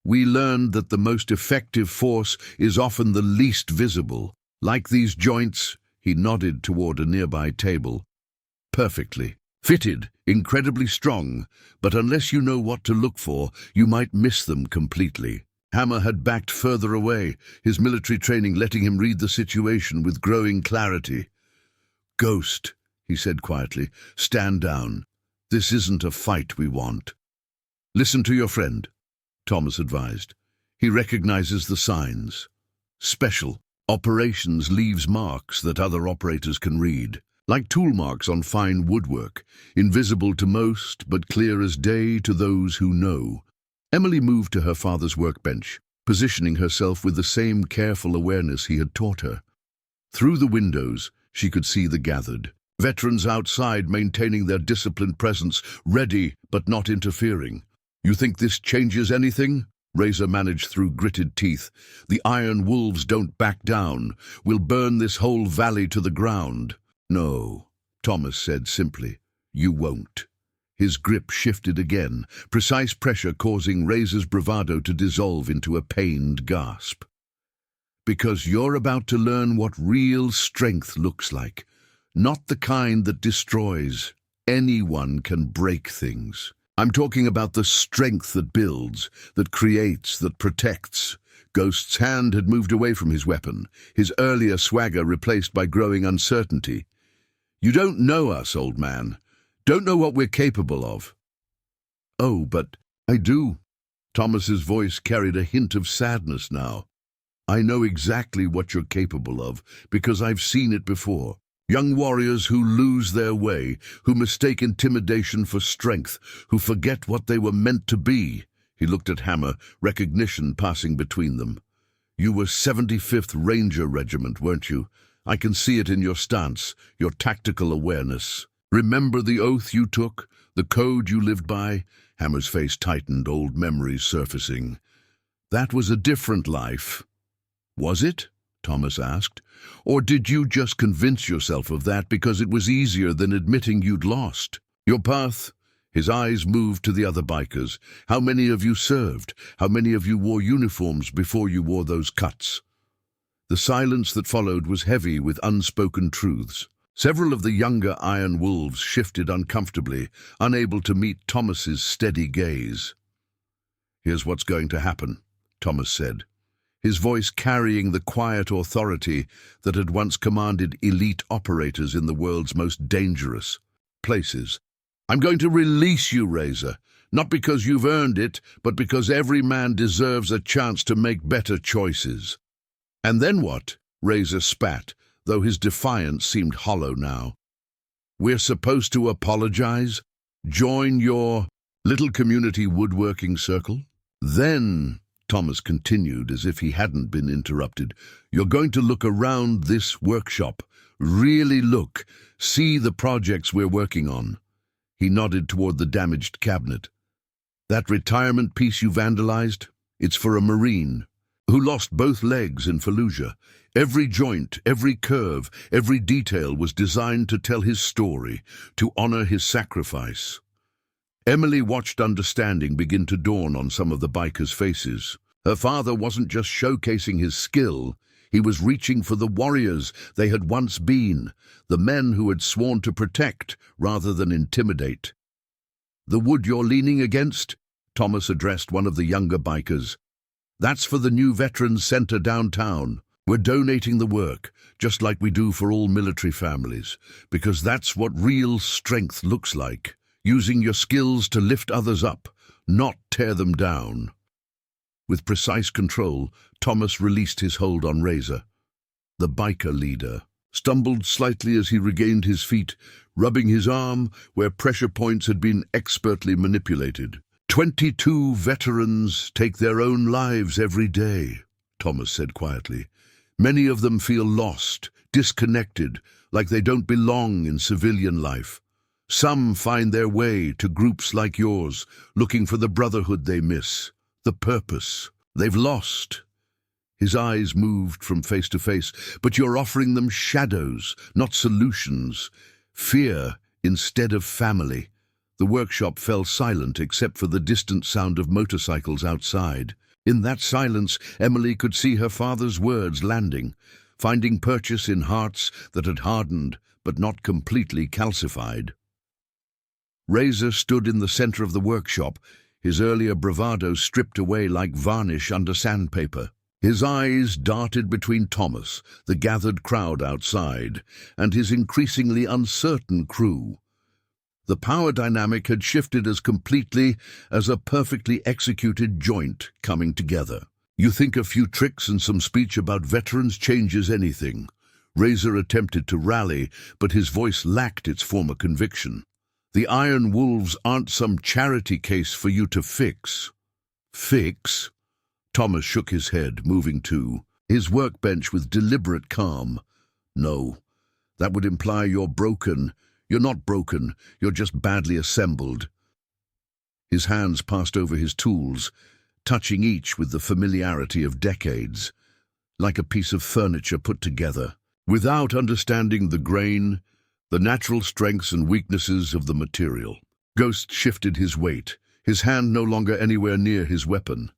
"we learned that the most effective force is often the least visible. Like these joints," he nodded toward a nearby table. "Perfectly fitted, incredibly strong, but unless you know what to look for, you might miss them completely." Hammer had backed further away, his military training letting him read the situation with growing clarity. "Ghost," he said quietly, "stand down. This isn't a fight we want." "Listen to your friend," Thomas advised. "He recognizes the signs. Special operations leaves marks that other operators can read, like tool marks on fine woodwork, invisible to most but clear as day to those who know." Emily moved to her father's workbench, positioning herself with the same careful awareness he had taught her. Through the windows, she could see the gathered. Veterans outside maintaining their disciplined presence, ready but not interfering. "You think this changes anything?" Razor managed through gritted teeth. "The iron wolves don't back down. We'll burn this whole valley to the ground." "No," Thomas said simply. "You won't." His grip shifted again, precise pressure causing Razor's bravado to dissolve into a pained gasp. "Because you're about to learn what real strength looks like. Not the kind that destroys. Anyone can break things. I'm talking about the strength that builds, that creates, that protects." Ghost's hand had moved away from his weapon, his earlier swagger replaced by growing uncertainty. "You don't know us, old man. Don't know what we're capable of." "Oh, but I do." Thomas's voice carried a hint of sadness now. "I know exactly what you're capable of, because I've seen it before. Young warriors who lose their way, who mistake intimidation for strength, who forget what they were meant to be." He looked at Hammer, recognition passing between them. "You were 75th Ranger Regiment, weren't you? I can see it in your stance, your tactical awareness. Remember the oath you took, the code you lived by?" Hammer's face tightened, old memories surfacing. "That was a different life." "Was it?" Thomas asked. "Or did you just convince yourself of that because it was easier than admitting you'd lost? Your path?" His eyes moved to the other bikers. "How many of you served? How many of you wore uniforms before you wore those cuts?" The silence that followed was heavy with unspoken truths. Several of the younger iron wolves shifted uncomfortably, unable to meet Thomas's steady gaze. "Here's what's going to happen," Thomas said, his voice carrying the quiet authority that had once commanded elite operators in the world's most dangerous places. "I'm going to release you, Razor, not because you've earned it, but because every man deserves a chance to make better choices." "And then what?" Razor spat, though his defiance seemed hollow now. "We're supposed to apologize? Join your little community woodworking circle? Then," Thomas continued as if he hadn't been interrupted, "you're going to look around this workshop. Really look. See the projects we're working on." He nodded toward the damaged cabinet. "That retirement piece you vandalized? It's for a Marine who lost both legs in Fallujah. Every joint, every curve, every detail was designed to tell his story, to honor his sacrifice." Emily watched understanding begin to dawn on some of the bikers' faces. Her father wasn't just showcasing his skill, he was reaching for the warriors they had once been, the men who had sworn to protect rather than intimidate. "The wood you're leaning against?" Thomas addressed one of the younger bikers. "That's for the new Veterans Center downtown. We're donating the work, just like we do for all military families, because that's what real strength looks like. Using your skills to lift others up, not tear them down." With precise control, Thomas released his hold on Razor. The biker leader stumbled slightly as he regained his feet, rubbing his arm where pressure points had been expertly manipulated. 22 veterans take their own lives every day," Thomas said quietly. "Many of them feel lost, disconnected, like they don't belong in civilian life. Some find their way to groups like yours, looking for the brotherhood they miss, the purpose they've lost." His eyes moved from face to face. "But you're offering them shadows, not solutions. Fear instead of family." The workshop fell silent except for the distant sound of motorcycles outside. In that silence, Emily could see her father's words landing, finding purchase in hearts that had hardened but not completely calcified. Razor stood in the center of the workshop, his earlier bravado stripped away like varnish under sandpaper. His eyes darted between Thomas, the gathered crowd outside, and his increasingly uncertain crew. The power dynamic had shifted as completely as a perfectly executed joint coming together. "You think a few tricks and some speech about veterans changes anything?" Razor attempted to rally, but his voice lacked its former conviction. "The Iron Wolves aren't some charity case for you to fix." "Fix?" Thomas shook his head, moving to his workbench with deliberate calm. No, that would imply you're broken. You're not broken, you're just badly assembled. His hands passed over his tools, touching each with the familiarity of decades, like a piece of furniture put together. Without understanding the grain, the natural strengths and weaknesses of the material. Ghost shifted his weight, his hand no longer anywhere near his weapon.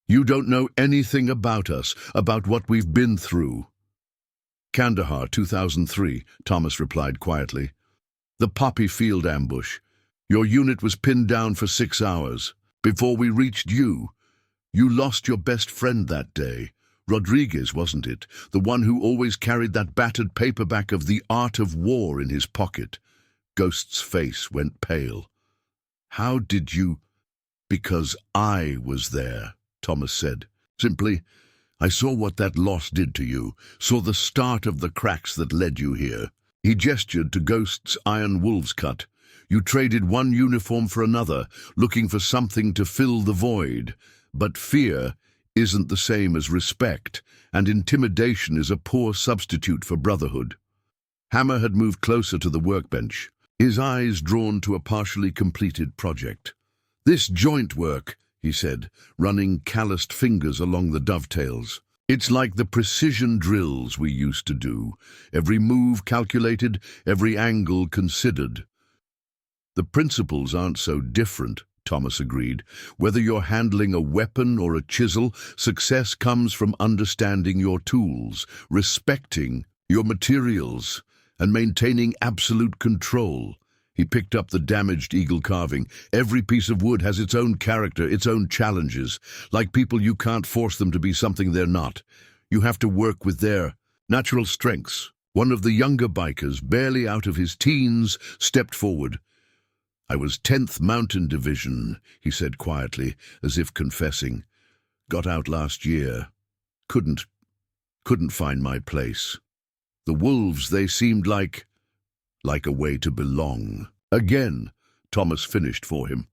You don't know anything about us, about what we've been through. Kandahar, 2003, Thomas replied quietly. The poppy field ambush. Your unit was pinned down for 6 hours. Before we reached you, you lost your best friend that day. Rodriguez, wasn't it? The one who always carried that battered paperback of The Art of War in his pocket. Ghost's face went pale. How did you? Because I was there, Thomas said. Simply, I saw what that loss did to you, saw the start of the cracks that led you here. He gestured to Ghost's iron wolf's cut. You traded one uniform for another, looking for something to fill the void. But fear isn't the same as respect, and intimidation is a poor substitute for brotherhood. Hammer had moved closer to the workbench, his eyes drawn to a partially completed project. This joint work, he said, running calloused fingers along the dovetails. It's like the precision drills we used to do, every move calculated, every angle considered. The principles aren't so different, Thomas agreed. Whether you're handling a weapon or a chisel, success comes from understanding your tools, respecting your materials, and maintaining absolute control. He picked up the damaged eagle carving. Every piece of wood has its own character, its own challenges. Like people, you can't force them to be something they're not. You have to work with their natural strengths. One of the younger bikers, barely out of his teens, stepped forward. I was 10th Mountain Division, he said quietly, as if confessing. Got out last year. Couldn't find my place. The wolves, they seemed like a way to belong. Again, Thomas finished for him.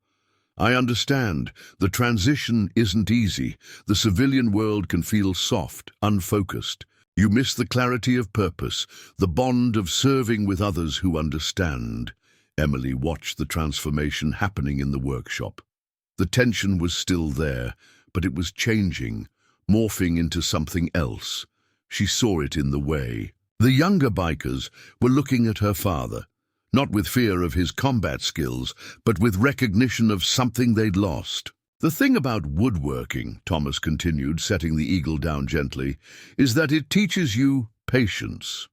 I understand. The transition isn't easy. The civilian world can feel soft, unfocused. You miss the clarity of purpose, the bond of serving with others who understand. Emily watched the transformation happening in the workshop. The tension was still there, but it was changing, morphing into something else. She saw it in the way. The younger bikers were looking at her father, not with fear of his combat skills, but with recognition of something they'd lost. The thing about woodworking, Thomas continued, setting the eagle down gently, is that it teaches you patience.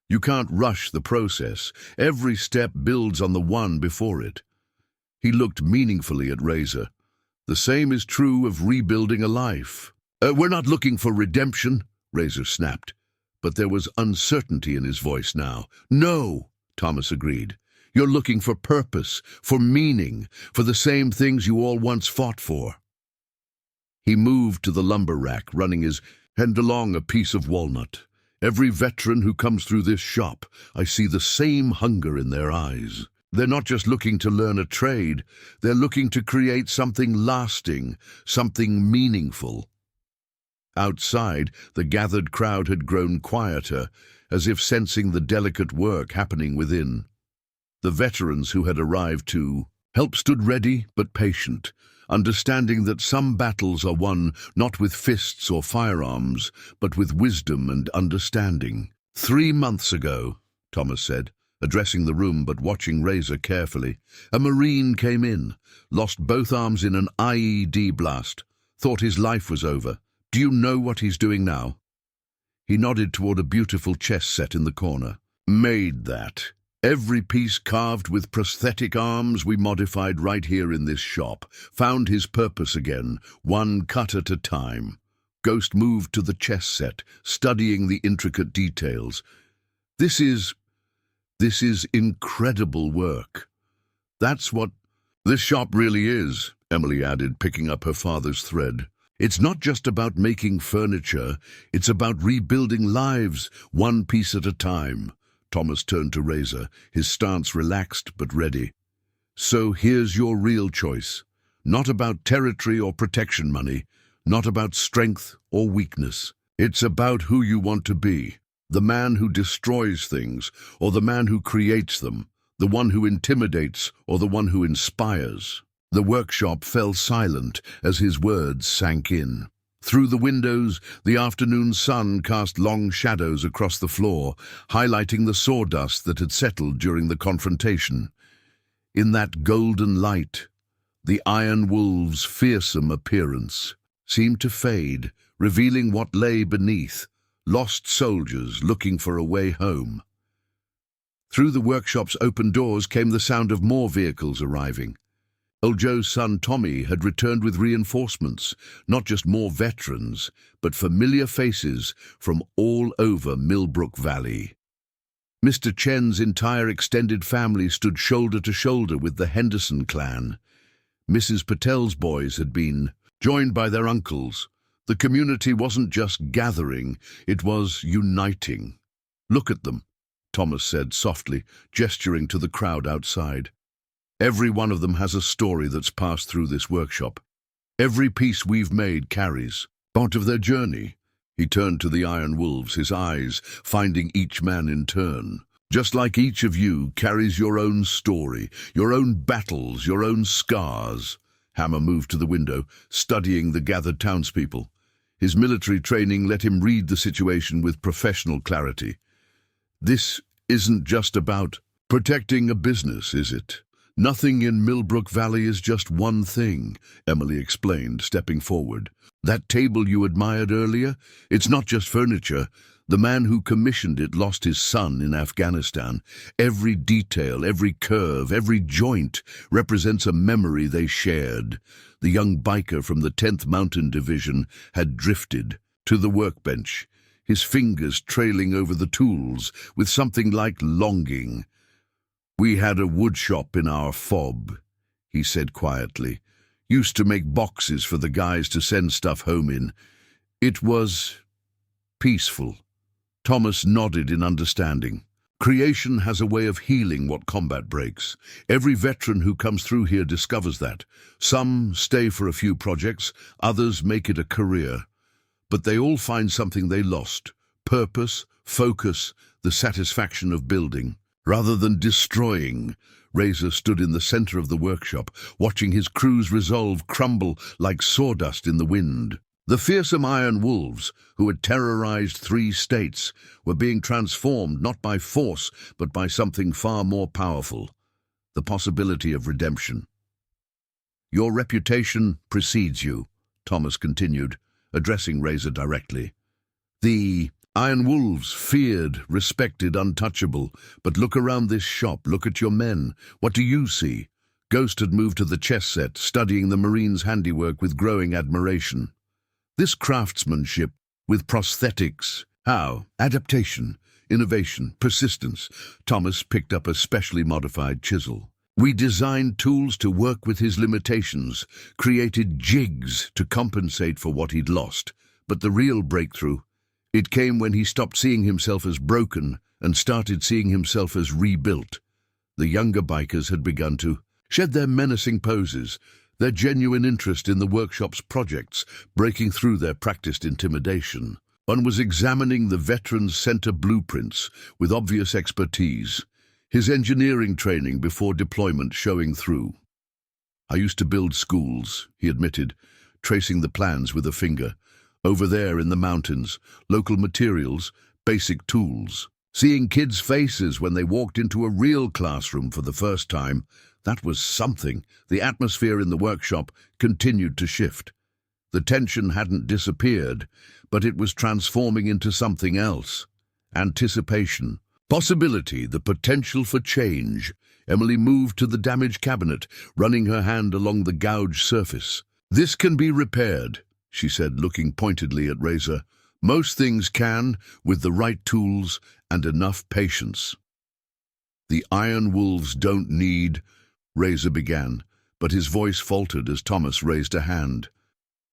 You can't rush the process. Every step builds on the one before it. He looked meaningfully at Razor. The same is true of rebuilding a life. We're not looking for redemption, Razor snapped. But there was uncertainty in his voice now. No, Thomas agreed. You're looking for purpose, for meaning, for the same things you all once fought for. He moved to the lumber rack, running his hand along a piece of walnut. Every veteran who comes through this shop, I see the same hunger in their eyes. They're not just looking to learn a trade, they're looking to create something lasting, something meaningful. Outside, the gathered crowd had grown quieter, as if sensing the delicate work happening within. The veterans who had arrived to help stood ready but patient, understanding that some battles are won not with fists or firearms, but with wisdom and understanding. 3 months ago, Thomas said, addressing the room but watching Razor carefully, a Marine came in, lost both arms in an IED blast, thought his life was over. Do you know what he's doing now? He nodded toward a beautiful chess set in the corner. Made that. Every piece carved with prosthetic arms we modified right here in this shop. Found his purpose again, one cut at a time. Ghost moved to the chess set, studying the intricate details. This is incredible work. That's what this shop really is, Emily added, picking up her father's thread. It's not just about making furniture, it's about rebuilding lives, one piece at a time. Thomas turned to Razor, his stance relaxed but ready. So here's your real choice. Not about territory or protection money, not about strength or weakness. It's about who you want to be. The man who destroys things, or the man who creates them? The one who intimidates, or the one who inspires? The workshop fell silent as his words sank in. Through the windows, the afternoon sun cast long shadows across the floor, highlighting the sawdust that had settled during the confrontation. In that golden light, the Iron Wolves' fearsome appearance seemed to fade, revealing what lay beneath: lost soldiers looking for a way home. Through the workshop's open doors came the sound of more vehicles arriving. Old Joe's son Tommy had returned with reinforcements, not just more veterans, but familiar faces from all over Millbrook Valley. Mr. Chen's entire extended family stood shoulder to shoulder with the Henderson clan. Mrs. Patel's boys had been joined by their uncles. The community wasn't just gathering, it was uniting. "Look at them," Thomas said softly, gesturing to the crowd outside. "Every one of them has a story that's passed through this workshop. Every piece we've made carries part of their journey." He turned to the Iron Wolves, his eyes finding each man in turn. "Just like each of you carries your own story, your own battles, your own scars." Hammer moved to the window, studying the gathered townspeople. His military training let him read the situation with professional clarity. "This isn't just about protecting a business, is it? Nothing in Millbrook Valley is just one thing," Emily explained, stepping forward. "That table you admired earlier, it's not just furniture. The man who commissioned it lost his son in Afghanistan. Every detail, every curve, every joint represents a memory they shared. The young biker from the 10th Mountain Division had drifted to the workbench, his fingers trailing over the tools with something like longing. "We had a wood shop in our fob," he said quietly. "Used to make boxes for the guys to send stuff home in. It was peaceful." Thomas nodded in understanding. "Creation has a way of healing what combat breaks. Every veteran who comes through here discovers that. Some stay for a few projects, others make it a career. But they all find something they lost: purpose, focus, the satisfaction of building rather than destroying." Razor stood in the center of the workshop, watching his crew's resolve crumble like sawdust in the wind. The fearsome Iron Wolves, who had terrorized 3 states, were being transformed not by force, but by something far more powerful: the possibility of redemption. "Your reputation precedes you," Thomas continued, addressing Razor directly. "The Iron Wolves, feared, respected, untouchable. But look around this shop, look at your men. What do you see?" Ghost had moved to the chess set, studying the Marine's handiwork with growing admiration. "This craftsmanship, with prosthetics. How? Adaptation, innovation, persistence." Thomas picked up a specially modified chisel. "We designed tools to work with his limitations, created jigs to compensate for what he'd lost. But the real breakthrough, it came when he stopped seeing himself as broken and started seeing himself as rebuilt." The younger bikers had begun to shed their menacing poses, their genuine interest in the workshop's projects breaking through their practiced intimidation. One was examining the veteran's center blueprints with obvious expertise, his engineering training before deployment showing through. "I used to build schools," he admitted, tracing the plans with a finger. "Over there in the mountains, local materials, basic tools. Seeing kids' faces when they walked into a real classroom for the first time, that was something." The atmosphere in the workshop continued to shift. The tension hadn't disappeared, but it was transforming into something else. Anticipation, possibility, the potential for change. Emily moved to the damaged cabinet, running her hand along the gouged surface. "This can be repaired," she said, looking pointedly at Razor. "Most things can, with the right tools and enough patience." "The Iron Wolves don't need—" Razor began, but his voice faltered as Thomas raised a hand.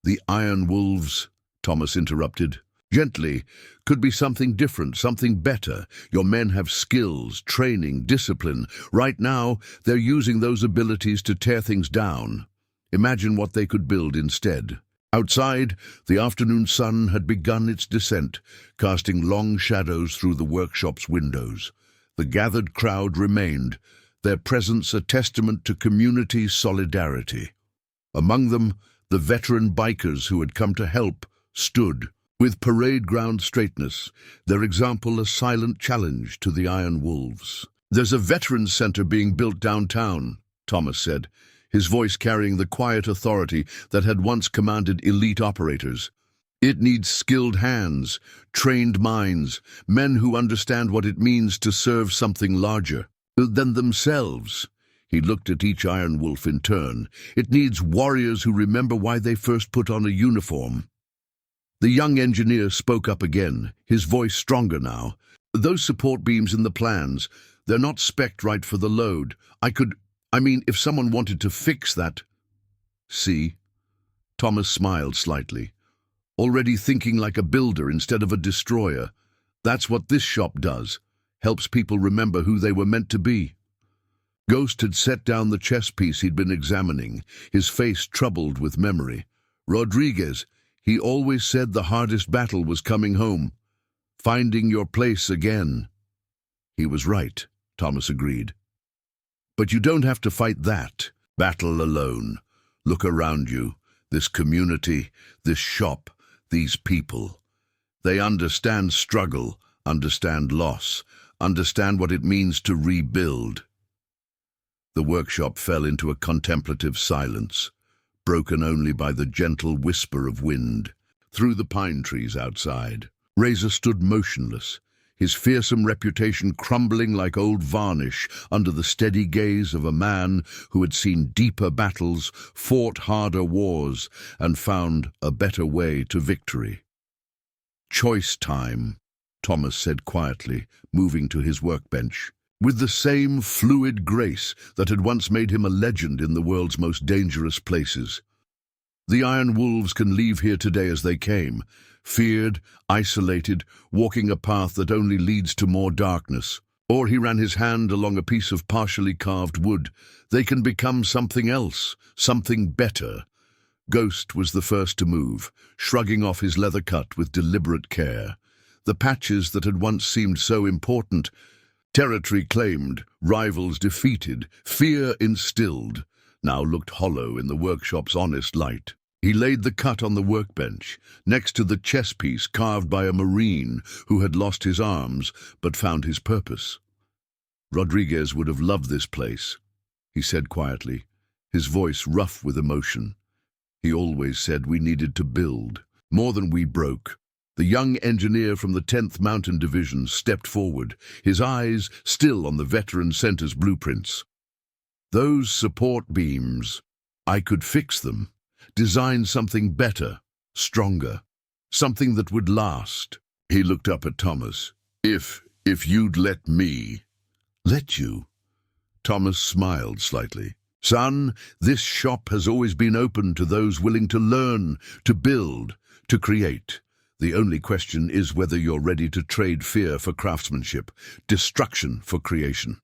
"The Iron Wolves," Thomas interrupted, gently, "could be something different, something better. Your men have skills, training, discipline. Right now, they're using those abilities to tear things down. Imagine what they could build instead." Outside, the afternoon sun had begun its descent, casting long shadows through the workshop's windows. The gathered crowd remained, their presence a testament to community solidarity. Among them, the veteran bikers who had come to help stood, with parade ground straightness, their example a silent challenge to the Iron Wolves. "There's a veterans center being built downtown," Thomas said, his voice carrying the quiet authority that had once commanded elite operators. "It needs skilled hands, trained minds, men who understand what it means to serve something larger than themselves." He looked at each Iron Wolf in turn. "It needs warriors who remember why they first put on a uniform." The young engineer spoke up again, his voice stronger now. "Those support beams in the plans, they're not spec'd right for the load. If someone wanted to fix that—" "See?" Thomas smiled slightly. "Already thinking like a builder instead of a destroyer. That's what this shop does. Helps people remember who they were meant to be." Ghost had set down the chess piece he'd been examining, his face troubled with memory. "Rodriguez, he always said the hardest battle was coming home. Finding your place again." "He was right," Thomas agreed. "But you don't have to fight that battle alone. Look around you. This community, this shop, these people. They understand struggle, understand loss, understand what it means to rebuild." The workshop fell into a contemplative silence, broken only by the gentle whisper of wind through the pine trees outside. Razor stood motionless, his fearsome reputation crumbling like old varnish under the steady gaze of a man who had seen deeper battles, fought harder wars, and found a better way to victory. "Choice time," Thomas said quietly, moving to his workbench. With the same fluid grace that had once made him a legend in the world's most dangerous places. "The Iron Wolves can leave here today as they came, feared, isolated, walking a path that only leads to more darkness." Or he ran his hand along a piece of partially carved wood. "They can become something else, something better." Ghost was the first to move, shrugging off his leather cut with deliberate care. The patches that had once seemed so important, territory claimed, rivals defeated, fear instilled, now looked hollow in the workshop's honest light. He laid the cut on the workbench, next to the chess piece carved by a Marine who had lost his arms but found his purpose. "Rodriguez would have loved this place," he said quietly, his voice rough with emotion. "He always said we needed to build, more than we broke." The young engineer from the 10th Mountain Division stepped forward, his eyes still on the veteran center's blueprints. "Those support beams, I could fix them, design something better, stronger, something that would last." He looked up at Thomas. If you'd let me." "Let you?" Thomas smiled slightly. "Son, this shop has always been open to those willing to learn, to build, to create. The only question is whether you're ready to trade fear for craftsmanship, destruction for creation."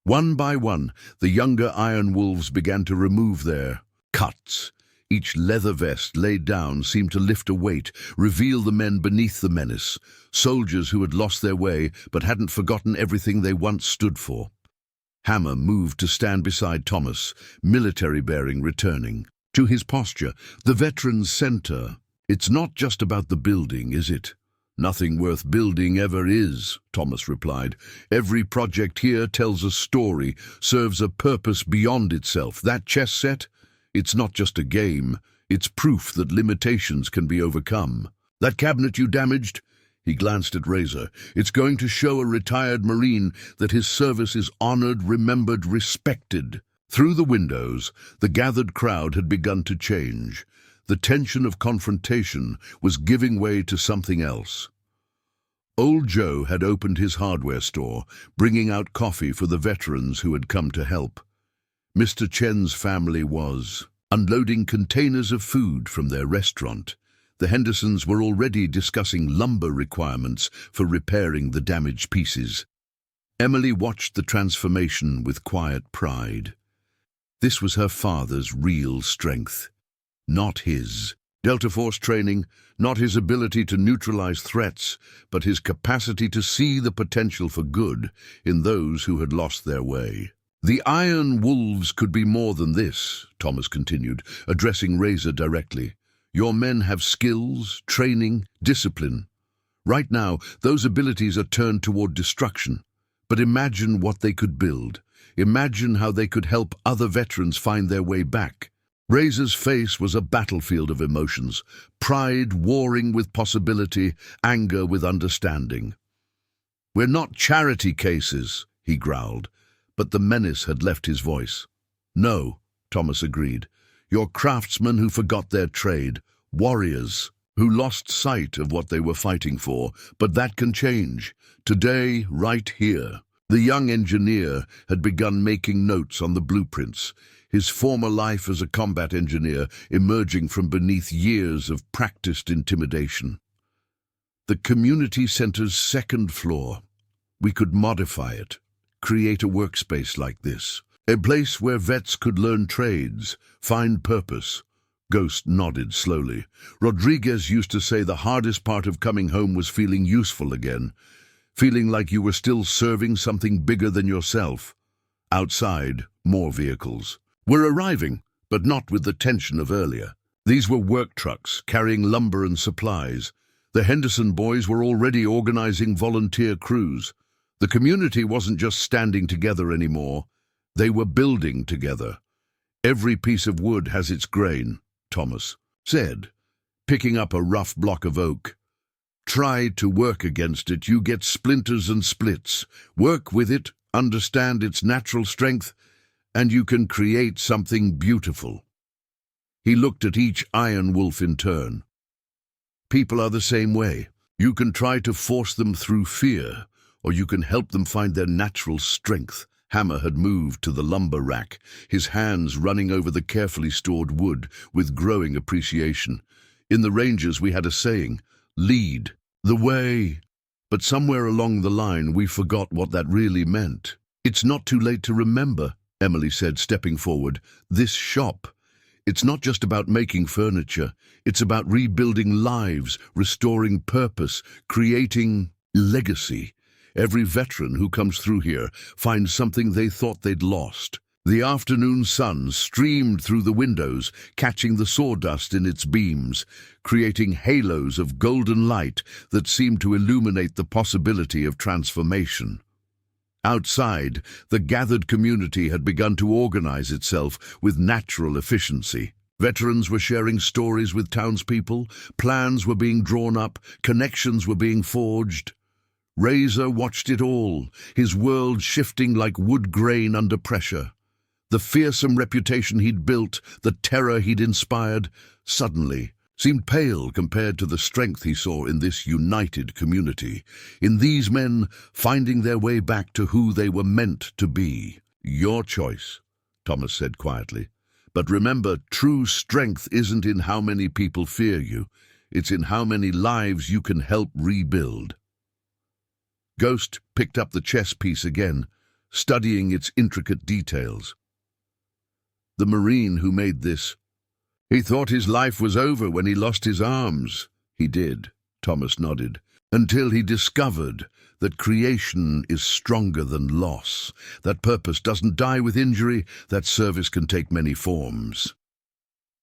One by one, the younger Iron Wolves began to remove their cuts. Each leather vest laid down seemed to lift a weight, reveal the men beneath the menace, soldiers who had lost their way but hadn't forgotten everything they once stood for. Hammer moved to stand beside Thomas, military bearing returning. To his posture, the veteran's center. "It's not just about the building, is it?" "Nothing worth building ever is," Thomas replied. "Every project here tells a story, serves a purpose beyond itself. That chess set? It's not just a game. It's proof that limitations can be overcome. That cabinet you damaged?" He glanced at Razor. "It's going to show a retired Marine that his service is honored, remembered, respected." Through the windows, the gathered crowd had begun to change. The tension of confrontation was giving way to something else. Old Joe had opened his hardware store, bringing out coffee for the veterans who had come to help. Mr. Chen's family was unloading containers of food from their restaurant. The Hendersons were already discussing lumber requirements for repairing the damaged pieces. Emily watched the transformation with quiet pride. This was her father's real strength, not his. Delta Force training, not his ability to neutralize threats, but his capacity to see the potential for good in those who had lost their way. The Iron Wolves could be more than this, Thomas continued, addressing Razor directly. Your men have skills, training, discipline. Right now, those abilities are turned toward destruction. But imagine what they could build. Imagine how they could help other veterans find their way back. Razor's face was a battlefield of emotions, pride warring with possibility, anger with understanding. We're not charity cases, he growled, but the menace had left his voice. No, Thomas agreed. You're craftsmen who forgot their trade, warriors who lost sight of what they were fighting for, but that can change. Today, right here. The young engineer had begun making notes on the blueprints, his former life as a combat engineer emerging from beneath years of practiced intimidation. The community center's second floor. We could modify it, create a workspace like this, a place where vets could learn trades, find purpose. Ghost nodded slowly. Rodriguez used to say the hardest part of coming home was feeling useful again, feeling like you were still serving something bigger than yourself. Outside, more vehicles. We're arriving, but not with the tension of earlier. These were work trucks carrying lumber and supplies. The Henderson boys were already organizing volunteer crews. The community wasn't just standing together anymore. They were building together. Every piece of wood has its grain, Thomas said, picking up a rough block of oak. Try to work against it, you get splinters and splits. Work with it, understand its natural strength, and you can create something beautiful. He looked at each Iron Wolf in turn. People are the same way. You can try to force them through fear, or you can help them find their natural strength. Hammer had moved to the lumber rack, his hands running over the carefully stored wood with growing appreciation. In the Rangers we had a saying, lead the way. But somewhere along the line we forgot what that really meant. It's not too late to remember, Emily said, stepping forward. This shop, it's not just about making furniture. It's about rebuilding lives, restoring purpose, creating legacy. Every veteran who comes through here finds something they thought they'd lost. The afternoon sun streamed through the windows, catching the sawdust in its beams, creating halos of golden light that seemed to illuminate the possibility of transformation. Outside, the gathered community had begun to organize itself with natural efficiency. Veterans were sharing stories with townspeople, plans were being drawn up, connections were being forged. Razor watched it all, his world shifting like wood grain under pressure. The fearsome reputation he'd built, the terror he'd inspired, suddenly seemed pale compared to the strength he saw in this united community, in these men finding their way back to who they were meant to be. Your choice, Thomas said quietly. But remember, true strength isn't in how many people fear you. It's in how many lives you can help rebuild. Ghost picked up the chess piece again, studying its intricate details. The Marine who made this, he thought his life was over when he lost his arms. He did, Thomas nodded, until he discovered that creation is stronger than loss, that purpose doesn't die with injury, that service can take many forms.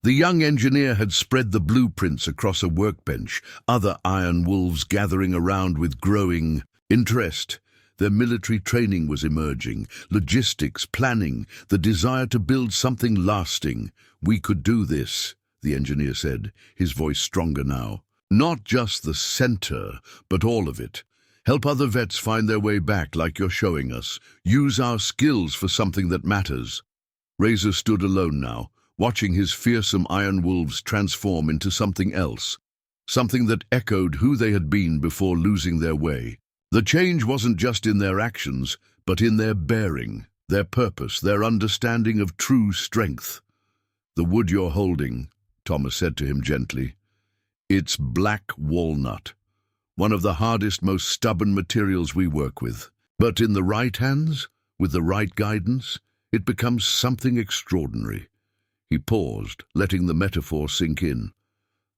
The young engineer had spread the blueprints across a workbench, other Iron Wolves gathering around with growing interest. Their military training was emerging, logistics, planning, the desire to build something lasting. We could do this, the engineer said, his voice stronger now. Not just the center, but all of it. Help other vets find their way back like you're showing us. Use our skills for something that matters. Razor stood alone now, watching his fearsome Iron Wolves transform into something else, something that echoed who they had been before losing their way. The change wasn't just in their actions, but in their bearing, their purpose, their understanding of true strength. The wood you're holding, Thomas said to him gently, it's black walnut, one of the hardest, most stubborn materials we work with. But in the right hands, with the right guidance, it becomes something extraordinary. He paused, letting the metaphor sink in.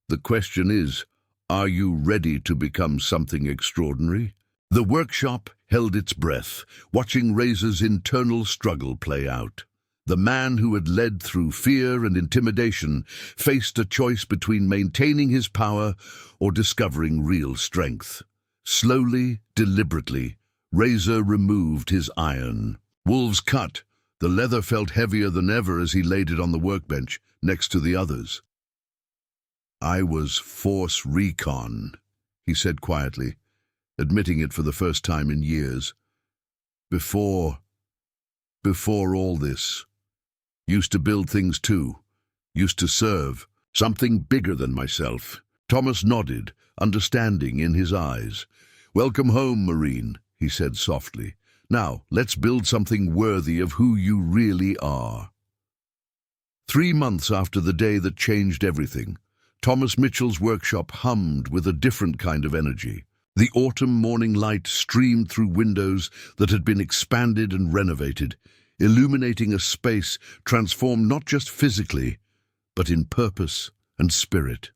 The question is, are you ready to become something extraordinary? The workshop held its breath, watching Razor's internal struggle play out. The man who had led through fear and intimidation faced a choice between maintaining his power or discovering real strength. Slowly, deliberately, Razor removed his iron. Wolves cut. The leather felt heavier than ever as he laid it on the workbench, next to the others. "I was Force Recon," he said quietly, admitting it for the first time in years. Before all this. Used to build things too. Used to serve. Something bigger than myself." Thomas nodded, understanding in his eyes. "Welcome home, Marine," he said softly. "Now, let's build something worthy of who you really are." 3 months after the day that changed everything, Thomas Mitchell's workshop hummed with a different kind of energy. The autumn morning light streamed through windows that had been expanded and renovated, illuminating a space transformed not just physically, but in purpose and spirit.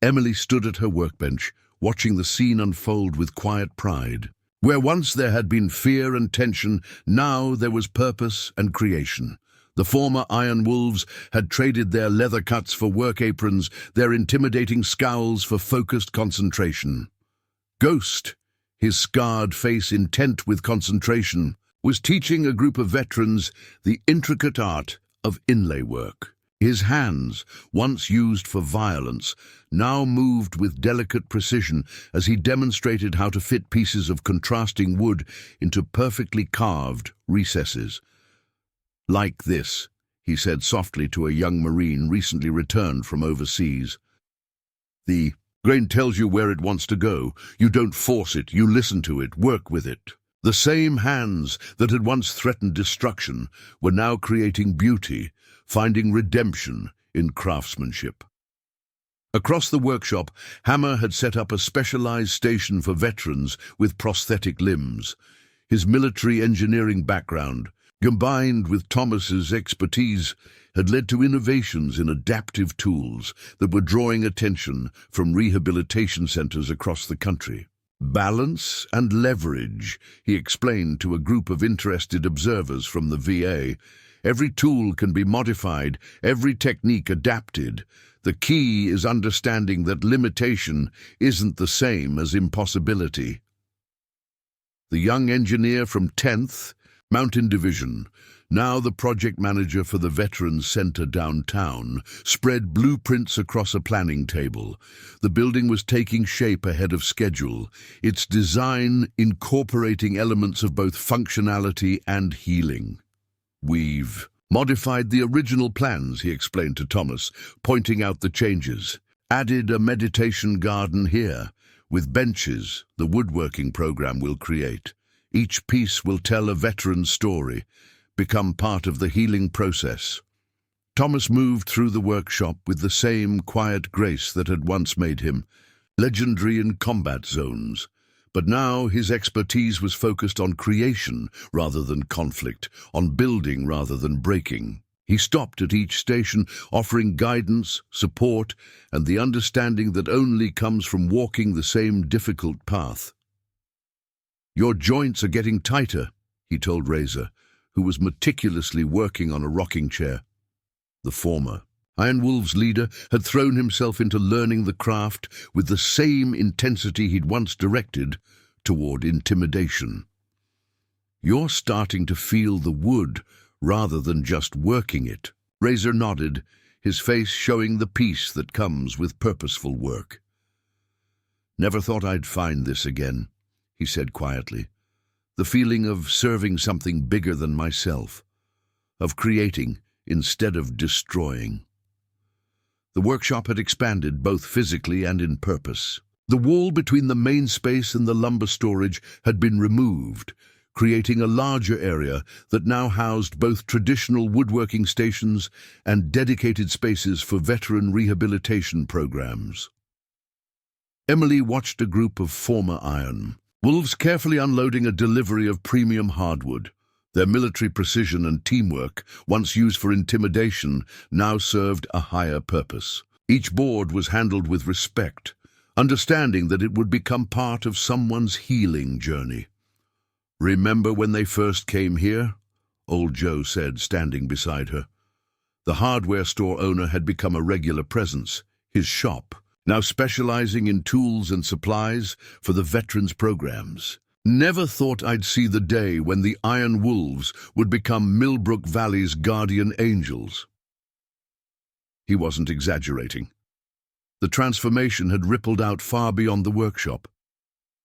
Emily stood at her workbench, watching the scene unfold with quiet pride. Where once there had been fear and tension, now there was purpose and creation. The former Iron Wolves had traded their leather cuts for work aprons, their intimidating scowls for focused concentration. Ghost, his scarred face intent with concentration, was teaching a group of veterans the intricate art of inlay work. His hands, once used for violence, now moved with delicate precision as he demonstrated how to fit pieces of contrasting wood into perfectly carved recesses. "Like this," he said softly to a young Marine recently returned from overseas. "The grain tells you where it wants to go. You don't force it, you listen to it, work with it." The same hands that had once threatened destruction were now creating beauty, finding redemption in craftsmanship. Across the workshop, Hammer had set up a specialized station for veterans with prosthetic limbs. His military engineering background, combined with Thomas's expertise, had led to innovations in adaptive tools that were drawing attention from rehabilitation centers across the country. "Balance and leverage," he explained to a group of interested observers from the VA. "Every tool can be modified, every technique adapted. The key is understanding that limitation isn't the same as impossibility." The young engineer from 10th Mountain Division, now the project manager for the Veterans Center downtown, spread blueprints across a planning table. The building was taking shape ahead of schedule, its design incorporating elements of both functionality and healing. "We've modified the original plans," he explained to Thomas, pointing out the changes. "Added a meditation garden here, with benches the woodworking program will create. Each piece will tell a veteran's story, become part of the healing process." Thomas moved through the workshop with the same quiet grace that had once made him legendary in combat zones. But now his expertise was focused on creation rather than conflict, on building rather than breaking. He stopped at each station, offering guidance, support, and the understanding that only comes from walking the same difficult path. "Your joints are getting tighter," he told Razor, who was meticulously working on a rocking chair. The former Iron Wolf's leader had thrown himself into learning the craft with the same intensity he'd once directed toward intimidation. "You're starting to feel the wood rather than just working it." Razor nodded, his face showing the peace that comes with purposeful work. "Never thought I'd find this again," he said quietly. "The feeling of serving something bigger than myself, of creating instead of destroying." The workshop had expanded both physically and in purpose. The wall between the main space and the lumber storage had been removed, creating a larger area that now housed both traditional woodworking stations and dedicated spaces for veteran rehabilitation programs. Emily watched a group of former Iron Wolves carefully unloading a delivery of premium hardwood. Their military precision and teamwork, once used for intimidation, now served a higher purpose. Each board was handled with respect, understanding that it would become part of someone's healing journey. "Remember when they first came here?" Old Joe said, standing beside her. The hardware store owner had become a regular presence, his shop, now specializing in tools and supplies for the veterans' programs. "Never thought I'd see the day when the Iron Wolves would become Millbrook Valley's guardian angels." He wasn't exaggerating. The transformation had rippled out far beyond the workshop.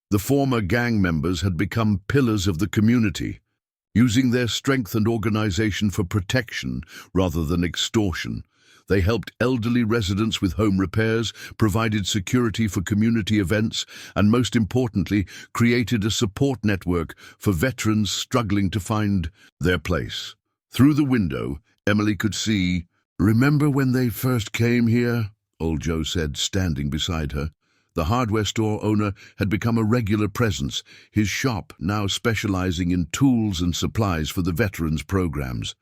The former gang members had become pillars of the community, using their strength and organization for protection rather than extortion. They helped elderly residents with home repairs, provided security for community events, and most importantly, created a support network for veterans struggling to find their place. Through the window, Emily could see, "Remember when they first came here?" Old Joe said, standing beside her. The hardware store owner had become a regular presence, his shop now specializing in tools and supplies for the veterans' programs.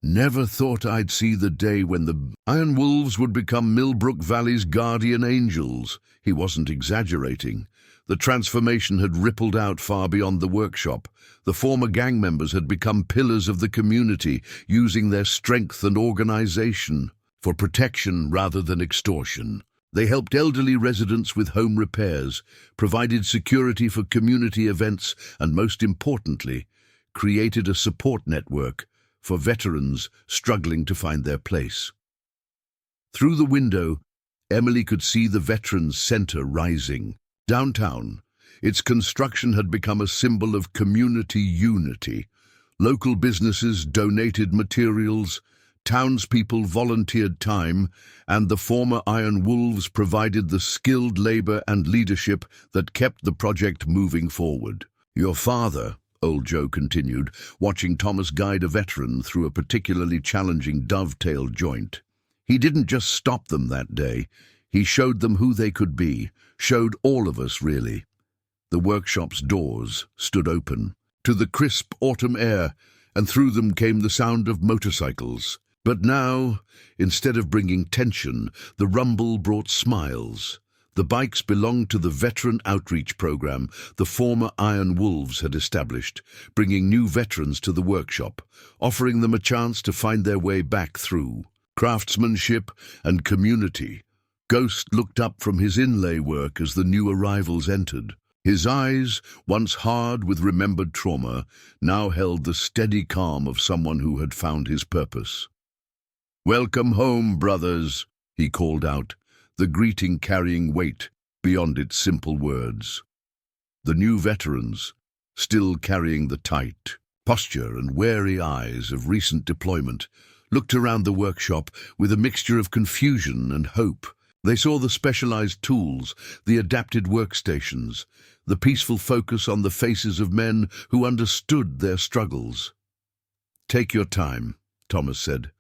"Never thought I'd see the day when the Iron Wolves would become Millbrook Valley's guardian angels." He wasn't exaggerating. The transformation had rippled out far beyond the workshop. The former gang members had become pillars of the community, using their strength and organization for protection rather than extortion. They helped elderly residents with home repairs, provided security for community events, and most importantly, created a support network for veterans struggling to find their place. Through the window, Emily could see the Veterans Center rising. Downtown, its construction had become a symbol of community unity. Local businesses donated materials, townspeople volunteered time, and the former Iron Wolves provided the skilled labor and leadership that kept the project moving forward. "Your father," Old Joe continued, watching Thomas guide a veteran through a particularly challenging dovetail joint. "He didn't just stop them that day. He showed them who they could be, showed all of us, really." The workshop's doors stood open to the crisp autumn air, and through them came the sound of motorcycles. But now, instead of bringing tension, the rumble brought smiles. The bikes belonged to the veteran outreach program the former Iron Wolves had established, bringing new veterans to the workshop, offering them a chance to find their way back through craftsmanship and community. Ghost looked up from his inlay work as the new arrivals entered. His eyes, once hard with remembered trauma, now held the steady calm of someone who had found his purpose. "Welcome home, brothers," he called out, the greeting carrying weight beyond its simple words. The new veterans, still carrying the tight posture and wary eyes of recent deployment, looked around the workshop with a mixture of confusion and hope. They saw the specialized tools, the adapted workstations, the peaceful focus on the faces of men who understood their struggles. "Take your time," Thomas said,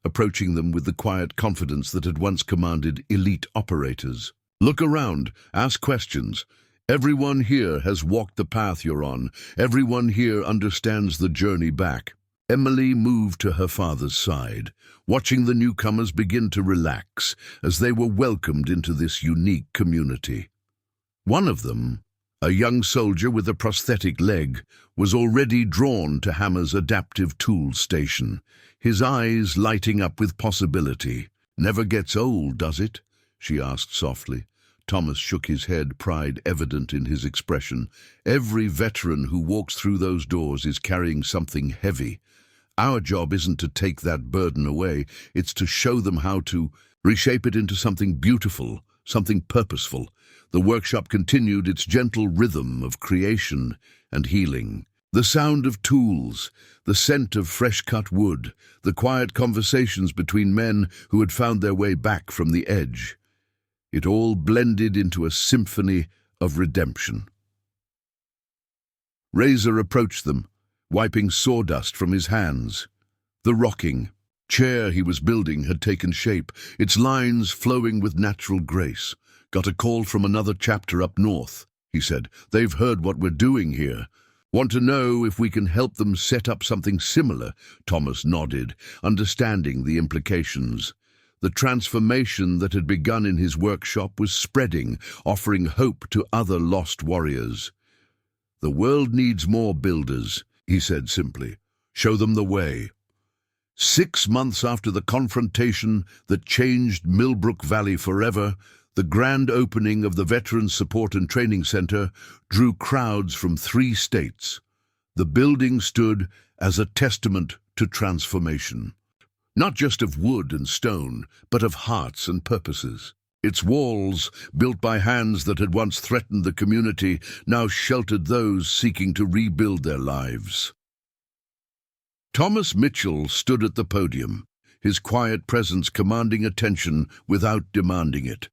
approaching them with the quiet confidence that had once commanded elite operators. "Look around, ask questions. Everyone here has walked the path you're on. Everyone here understands the journey back." Emily moved to her father's side, watching the newcomers begin to relax as they were welcomed into this unique community. One of them, a young soldier with a prosthetic leg, was already drawn to Hammer's adaptive tool station, his eyes lighting up with possibility. "Never gets old, does it?" she asked softly. Thomas shook his head, pride evident in his expression. "Every veteran who walks through those doors is carrying something heavy. Our job isn't to take that burden away, it's to show them how to reshape it into something beautiful, something purposeful." The workshop continued its gentle rhythm of creation and healing. The sound of tools, the scent of fresh-cut wood, the quiet conversations between men who had found their way back from the edge. It all blended into a symphony of redemption. Razor approached them, wiping sawdust from his hands. The rocking chair he was building had taken shape, its lines flowing with natural grace. "Got a call from another chapter up north," he said. "They've heard what we're doing here. Want to know if we can help them set up something similar?" Thomas nodded, understanding the implications. The transformation that had begun in his workshop was spreading, offering hope to other lost warriors. "The world needs more builders," he said simply. "Show them the way." 6 months after the confrontation that changed Millbrook Valley forever, the grand opening of the Veterans Support and Training Center drew crowds from 3 states. The building stood as a testament to transformation. Not just of wood and stone, but of hearts and purposes. Its walls, built by hands that had once threatened the community, now sheltered those seeking to rebuild their lives. Thomas Mitchell stood at the podium, his quiet presence commanding attention without demanding it.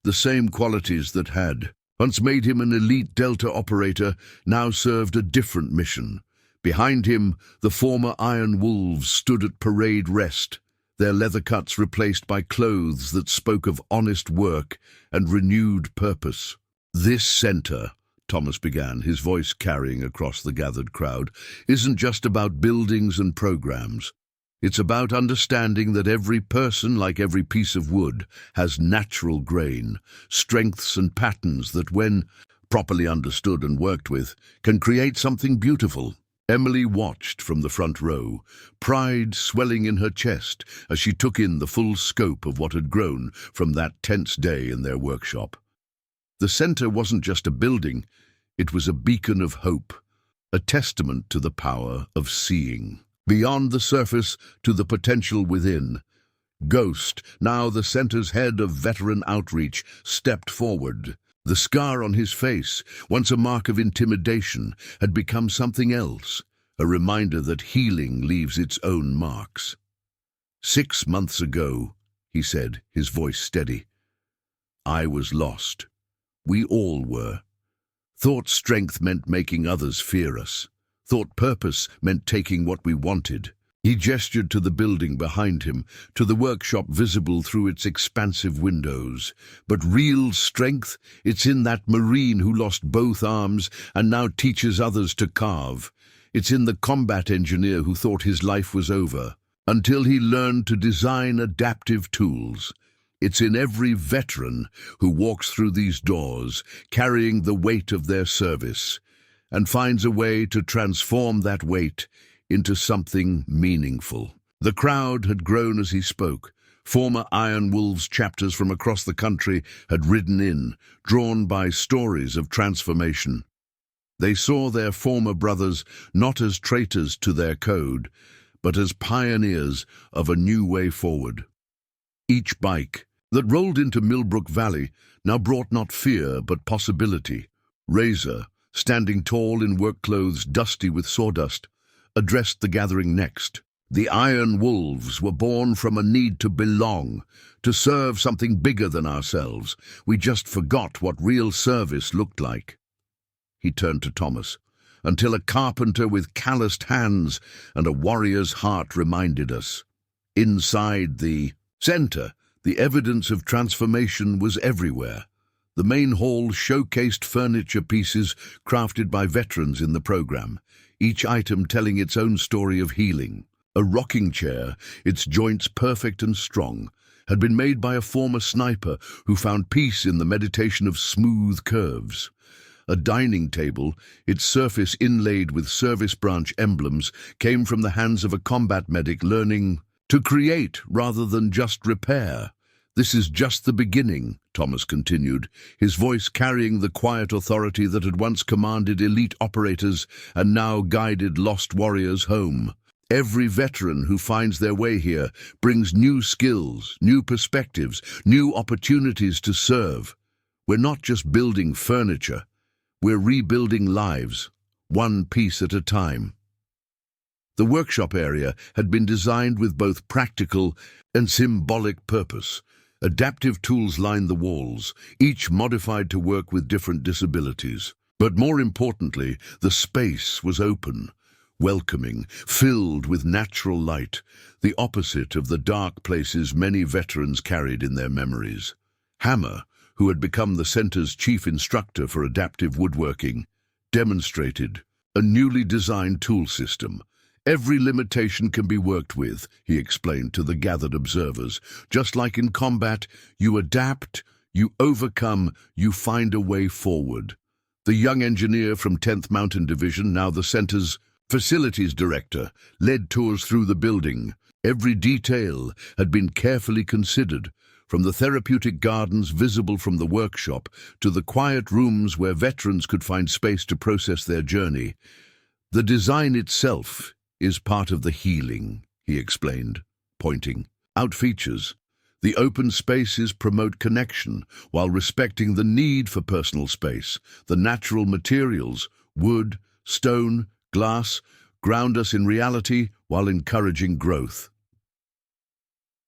The same qualities that had once made him an elite Delta operator now served a different mission. Behind him, the former Iron Wolves stood at parade rest, their leather cuts replaced by clothes that spoke of honest work and renewed purpose. "This center," Thomas began, his voice carrying across the gathered crowd, "isn't just about buildings and programs. It's about understanding that every person, like every piece of wood, has natural grain, strengths and patterns that, when properly understood and worked with, can create something beautiful." Emily watched from the front row, pride swelling in her chest as she took in the full scope of what had grown from that tense day in their workshop. The center wasn't just a building, it was a beacon of hope, a testament to the power of seeing. Beyond the surface to the potential within. Ghost, now the center's head of veteran outreach, stepped forward. The scar on his face, once a mark of intimidation, had become something else, a reminder that healing leaves its own marks. 6 months ago, he said, his voice steady, I was lost. We all were. Thought strength meant making others fear us. Thought purpose meant taking what we wanted. He gestured to the building behind him, to the workshop visible through its expansive windows. But real strength, it's in that Marine who lost both arms and now teaches others to carve. It's in the combat engineer who thought his life was over, until he learned to design adaptive tools. It's in every veteran who walks through these doors, carrying the weight of their service, and finds a way to transform that weight into something meaningful. The crowd had grown as he spoke. Former Iron Wolves chapters from across the country had ridden in, drawn by stories of transformation. They saw their former brothers not as traitors to their code, but as pioneers of a new way forward. Each bike that rolled into Millbrook Valley now brought not fear but possibility. Razor, standing tall in work clothes dusty with sawdust, addressed the gathering next. The Iron Wolves were born from a need to belong, to serve something bigger than ourselves. We just forgot what real service looked like. He turned to Thomas, until a carpenter with calloused hands and a warrior's heart reminded us. Inside the center, the evidence of transformation was everywhere. The main hall showcased furniture pieces crafted by veterans in the program, each item telling its own story of healing. A rocking chair, its joints perfect and strong, had been made by a former sniper who found peace in the meditation of smooth curves. A dining table, its surface inlaid with service branch emblems, came from the hands of a combat medic learning to create rather than just repair. This is just the beginning, Thomas continued, his voice carrying the quiet authority that had once commanded elite operators and now guided lost warriors home. Every veteran who finds their way here brings new skills, new perspectives, new opportunities to serve. We're not just building furniture, we're rebuilding lives, one piece at a time. The workshop area had been designed with both practical and symbolic purpose. Adaptive tools lined the walls, each modified to work with different disabilities. But more importantly, the space was open, welcoming, filled with natural light, the opposite of the dark places many veterans carried in their memories. Hammer, who had become the center's chief instructor for adaptive woodworking, demonstrated a newly designed tool system, Every limitation can be worked with, he explained to the gathered observers. Just like in combat, you adapt, you overcome, you find a way forward. The young engineer from 10th Mountain Division, now the center's facilities director, led tours through the building. Every detail had been carefully considered, from the therapeutic gardens visible from the workshop to the quiet rooms where veterans could find space to process their journey. The design itself is part of the healing, he explained, pointing out features. The open spaces promote connection while respecting the need for personal space. The natural materials, wood, stone, glass, ground us in reality while encouraging growth.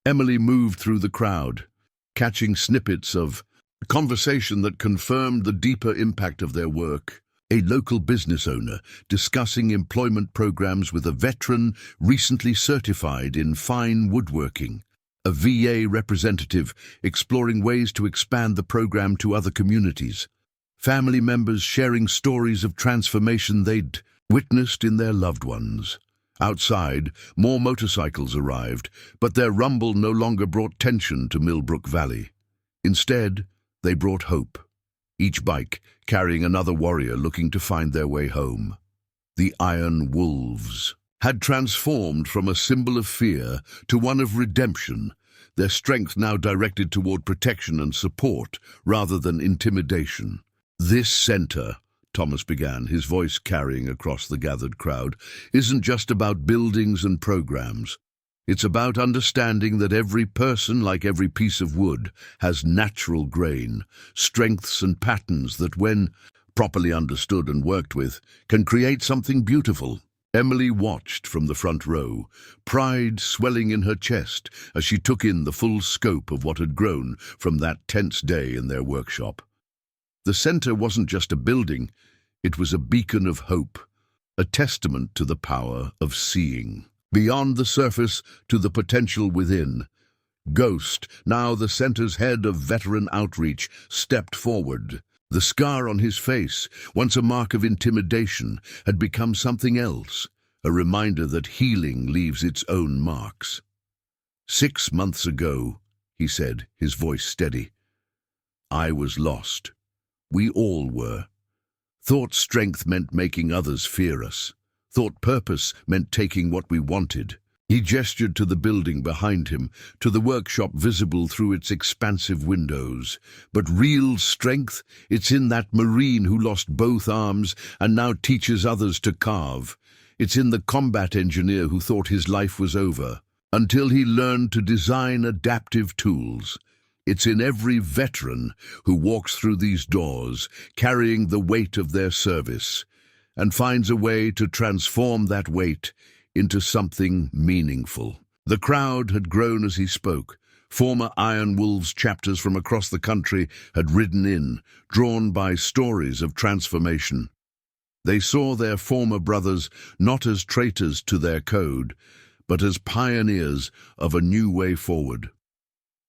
Emily moved through the crowd, catching snippets of conversation that confirmed the deeper impact of their work. A local business owner discussing employment programs with a veteran recently certified in fine woodworking. A VA representative exploring ways to expand the program to other communities. Family members sharing stories of transformation they'd witnessed in their loved ones. Outside, more motorcycles arrived, but their rumble no longer brought tension to Millbrook Valley. Instead, they brought hope, each bike carrying another warrior looking to find their way home. The Iron Wolves had transformed from a symbol of fear to one of redemption, their strength now directed toward protection and support rather than intimidation. This center, Thomas began, his voice carrying across the gathered crowd, isn't just about buildings and programs. It's about understanding that every person, like every piece of wood, has natural grain, strengths and patterns that, when properly understood and worked with, can create something beautiful. Emily watched from the front row, pride swelling in her chest as she took in the full scope of what had grown from that tense day in their workshop. The center wasn't just a building, it was a beacon of hope, a testament to the power of seeing. Beyond the surface to the potential within. Ghost, now the center's head of veteran outreach, stepped forward. The scar on his face, once a mark of intimidation, had become something else, a reminder that healing leaves its own marks. 6 months ago, he said, his voice steady, I was lost. We all were. Thought strength meant making others fear us. Thought purpose meant taking what we wanted. He gestured to the building behind him, to the workshop visible through its expansive windows. But real strength, it's in that Marine who lost both arms and now teaches others to carve. It's in the combat engineer who thought his life was over, until he learned to design adaptive tools. It's in every veteran who walks through these doors, carrying the weight of their service, and finds a way to transform that weight into something meaningful. The crowd had grown as he spoke. Former Iron Wolves chapters from across the country had ridden in, drawn by stories of transformation. They saw their former brothers not as traitors to their code, but as pioneers of a new way forward.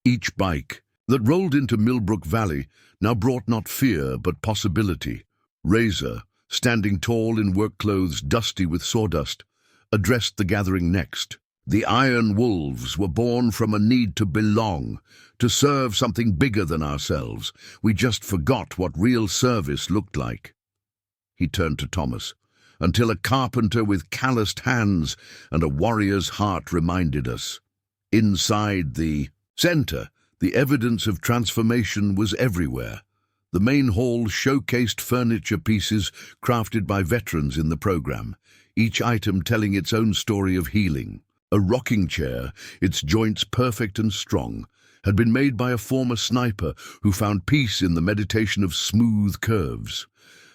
Each bike that rolled into Millbrook Valley now brought not fear but possibility. Razor, standing tall in work clothes dusty with sawdust, addressed the gathering next. The Iron Wolves were born from a need to belong, to serve something bigger than ourselves. We just forgot what real service looked like. He turned to Thomas, until a carpenter with calloused hands and a warrior's heart reminded us. Inside the center, the evidence of transformation was everywhere. The main hall showcased furniture pieces crafted by veterans in the program, each item telling its own story of healing. A rocking chair, its joints perfect and strong, had been made by a former sniper who found peace in the meditation of smooth curves.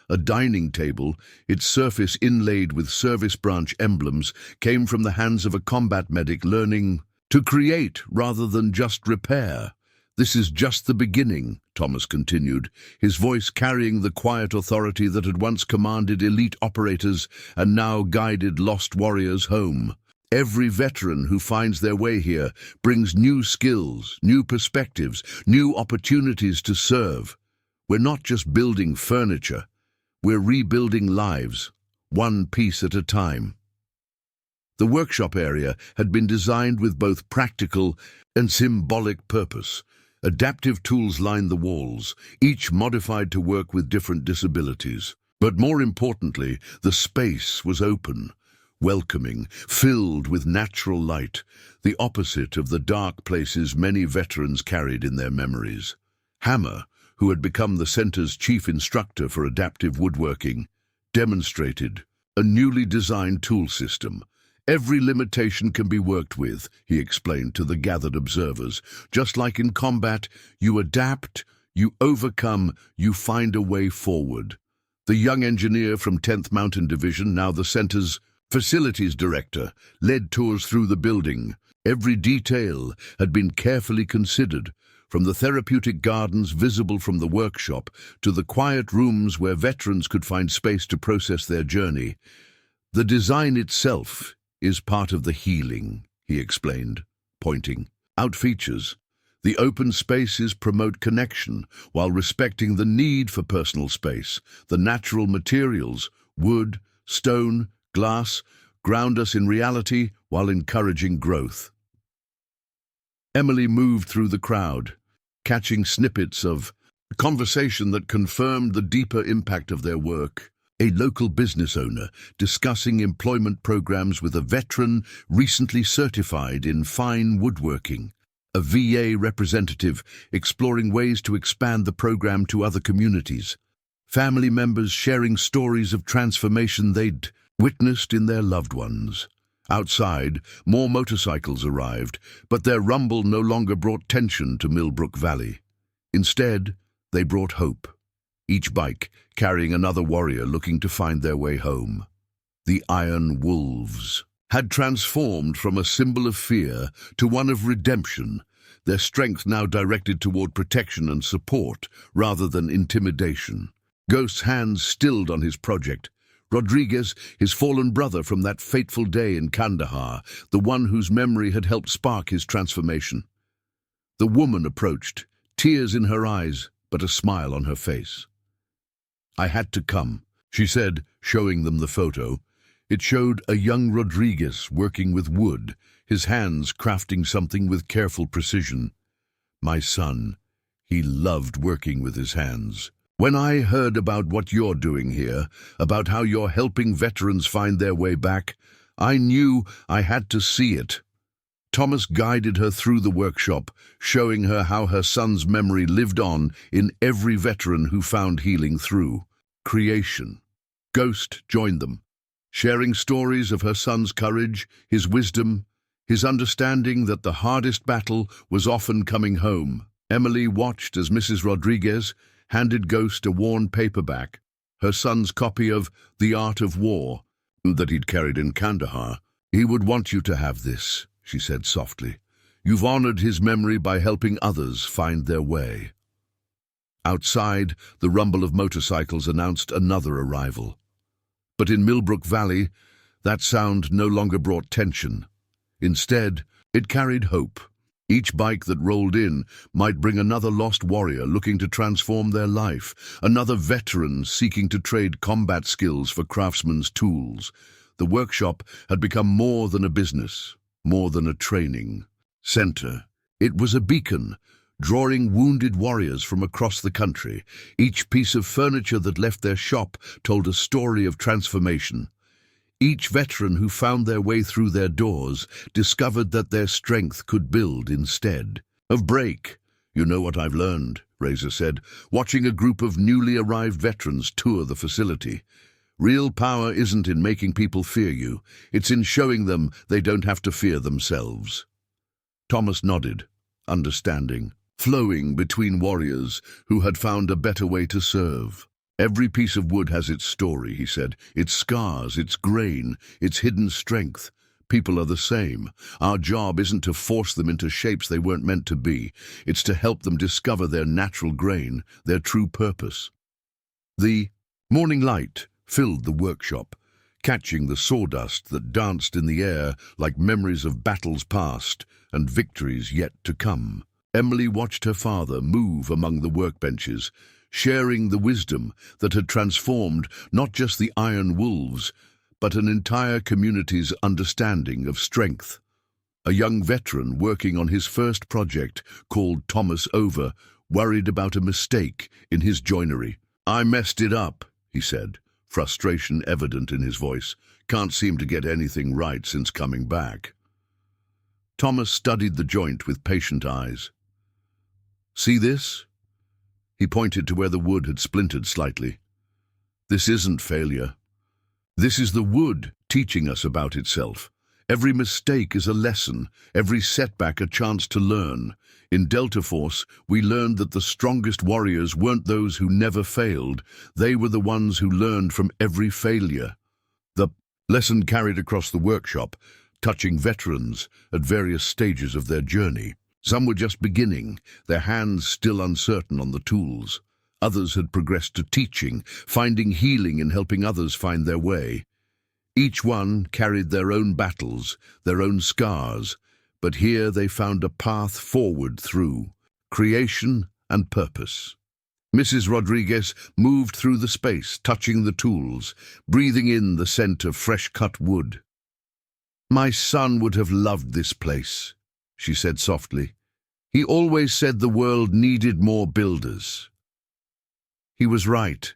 A dining table, its surface inlaid with service branch emblems, came from the hands of a combat medic learning to create rather than just repair. This is just the beginning, Thomas continued, his voice carrying the quiet authority that had once commanded elite operators and now guided lost warriors home. Every veteran who finds their way here brings new skills, new perspectives, new opportunities to serve. We're not just building furniture, we're rebuilding lives, one piece at a time. The workshop area had been designed with both practical and symbolic purpose. Adaptive tools lined the walls, each modified to work with different disabilities. But more importantly, the space was open, welcoming, filled with natural light, the opposite of the dark places many veterans carried in their memories. Hammer, who had become the center's chief instructor for adaptive woodworking, demonstrated a newly designed tool system. Every limitation can be worked with, he explained to the gathered observers. Just like in combat, you adapt, you overcome, you find a way forward. The young engineer from 10th Mountain Division, now the center's facilities director, led tours through the building. Every detail had been carefully considered, from the therapeutic gardens visible from the workshop to the quiet rooms where veterans could find space to process their journey. The design itself is part of the healing, he explained, pointing out features. The open spaces promote connection while respecting the need for personal space. The natural materials, wood, stone, glass, ground us in reality while encouraging growth. Emily moved through the crowd, catching snippets of conversation that confirmed the deeper impact of their work. A local business owner discussing employment programs with a veteran recently certified in fine woodworking. A VA representative exploring ways to expand the program to other communities. Family members sharing stories of transformation they'd witnessed in their loved ones. Outside, more motorcycles arrived, but their rumble no longer brought tension to Millbrook Valley. Instead, they brought hope, each bike carrying another warrior looking to find their way home. The Iron Wolves had transformed from a symbol of fear to one of redemption, their strength now directed toward protection and support rather than intimidation. Ghost's hands stilled on his project. Rodriguez, his fallen brother from that fateful day in Kandahar, the one whose memory had helped spark his transformation. The woman approached, tears in her eyes, but a smile on her face. "I had to come," she said, showing them the photo. It showed a young Rodriguez working with wood, his hands crafting something with careful precision. "My son, he loved working with his hands. When I heard about what you're doing here, about how you're helping veterans find their way back, I knew I had to see it." Thomas guided her through the workshop, showing her how her son's memory lived on in every veteran who found healing through creation. Ghost joined them, sharing stories of her son's courage, his wisdom, his understanding that the hardest battle was often coming home. Emily watched as Mrs. Rodriguez handed Ghost a worn paperback, her son's copy of The Art of War, that he'd carried in Kandahar. "He would want you to have this," she said softly. "You've honored his memory by helping others find their way." Outside, the rumble of motorcycles announced another arrival. But in Millbrook Valley, that sound no longer brought tension. Instead, it carried hope. Each bike that rolled in might bring another lost warrior looking to transform their life, another veteran seeking to trade combat skills for craftsman's tools. The workshop had become more than a business, more than a training center. It was a beacon, drawing wounded warriors from across the country. Each piece of furniture that left their shop told a story of transformation. Each veteran who found their way through their doors discovered that their strength could build instead of break. "You know what I've learned," Razor said, watching a group of newly arrived veterans tour the facility. "Real power isn't in making people fear you. It's in showing them they don't have to fear themselves." Thomas nodded, understanding, flowing between warriors who had found a better way to serve. "Every piece of wood has its story," he said, "its scars, its grain, its hidden strength. People are the same. Our job isn't to force them into shapes they weren't meant to be. It's to help them discover their natural grain, their true purpose." The morning light filled the workshop, catching the sawdust that danced in the air like memories of battles past and victories yet to come. Emily watched her father move among the workbenches, sharing the wisdom that had transformed not just the Iron Wolves, but an entire community's understanding of strength. A young veteran working on his first project, called Thomas Over, worried about a mistake in his joinery. "I messed it up," he said, frustration evident in his voice. "Can't seem to get anything right since coming back." Thomas studied the joint with patient eyes. "See this?" He pointed to where the wood had splintered slightly. "This isn't failure. This is the wood teaching us about itself. Every mistake is a lesson, every setback a chance to learn. In Delta Force, we learned that the strongest warriors weren't those who never failed. They were the ones who learned from every failure." The lesson carried across the workshop, touching veterans at various stages of their journey. Some were just beginning, their hands still uncertain on the tools. Others had progressed to teaching, finding healing in helping others find their way. Each one carried their own battles, their own scars, but here they found a path forward through creation and purpose. Mrs. Rodriguez moved through the space, touching the tools, breathing in the scent of fresh-cut wood. "My son would have loved this place," she said softly. "He always said the world needed more builders." "He was right,"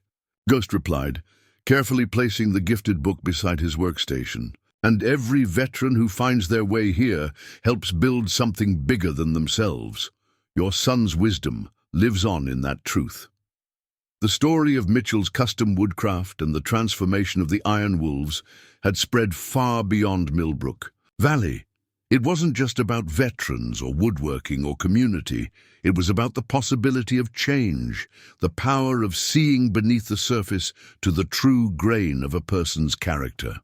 Ghost replied, carefully placing the gifted book beside his workstation. "And every veteran who finds their way here helps build something bigger than themselves. Your son's wisdom lives on in that truth." The story of Mitchell's custom woodcraft and the transformation of the Iron Wolves had spread far beyond Millbrook Valley. It wasn't just about veterans or woodworking or community. It was about the possibility of change, the power of seeing beneath the surface to the true grain of a person's character.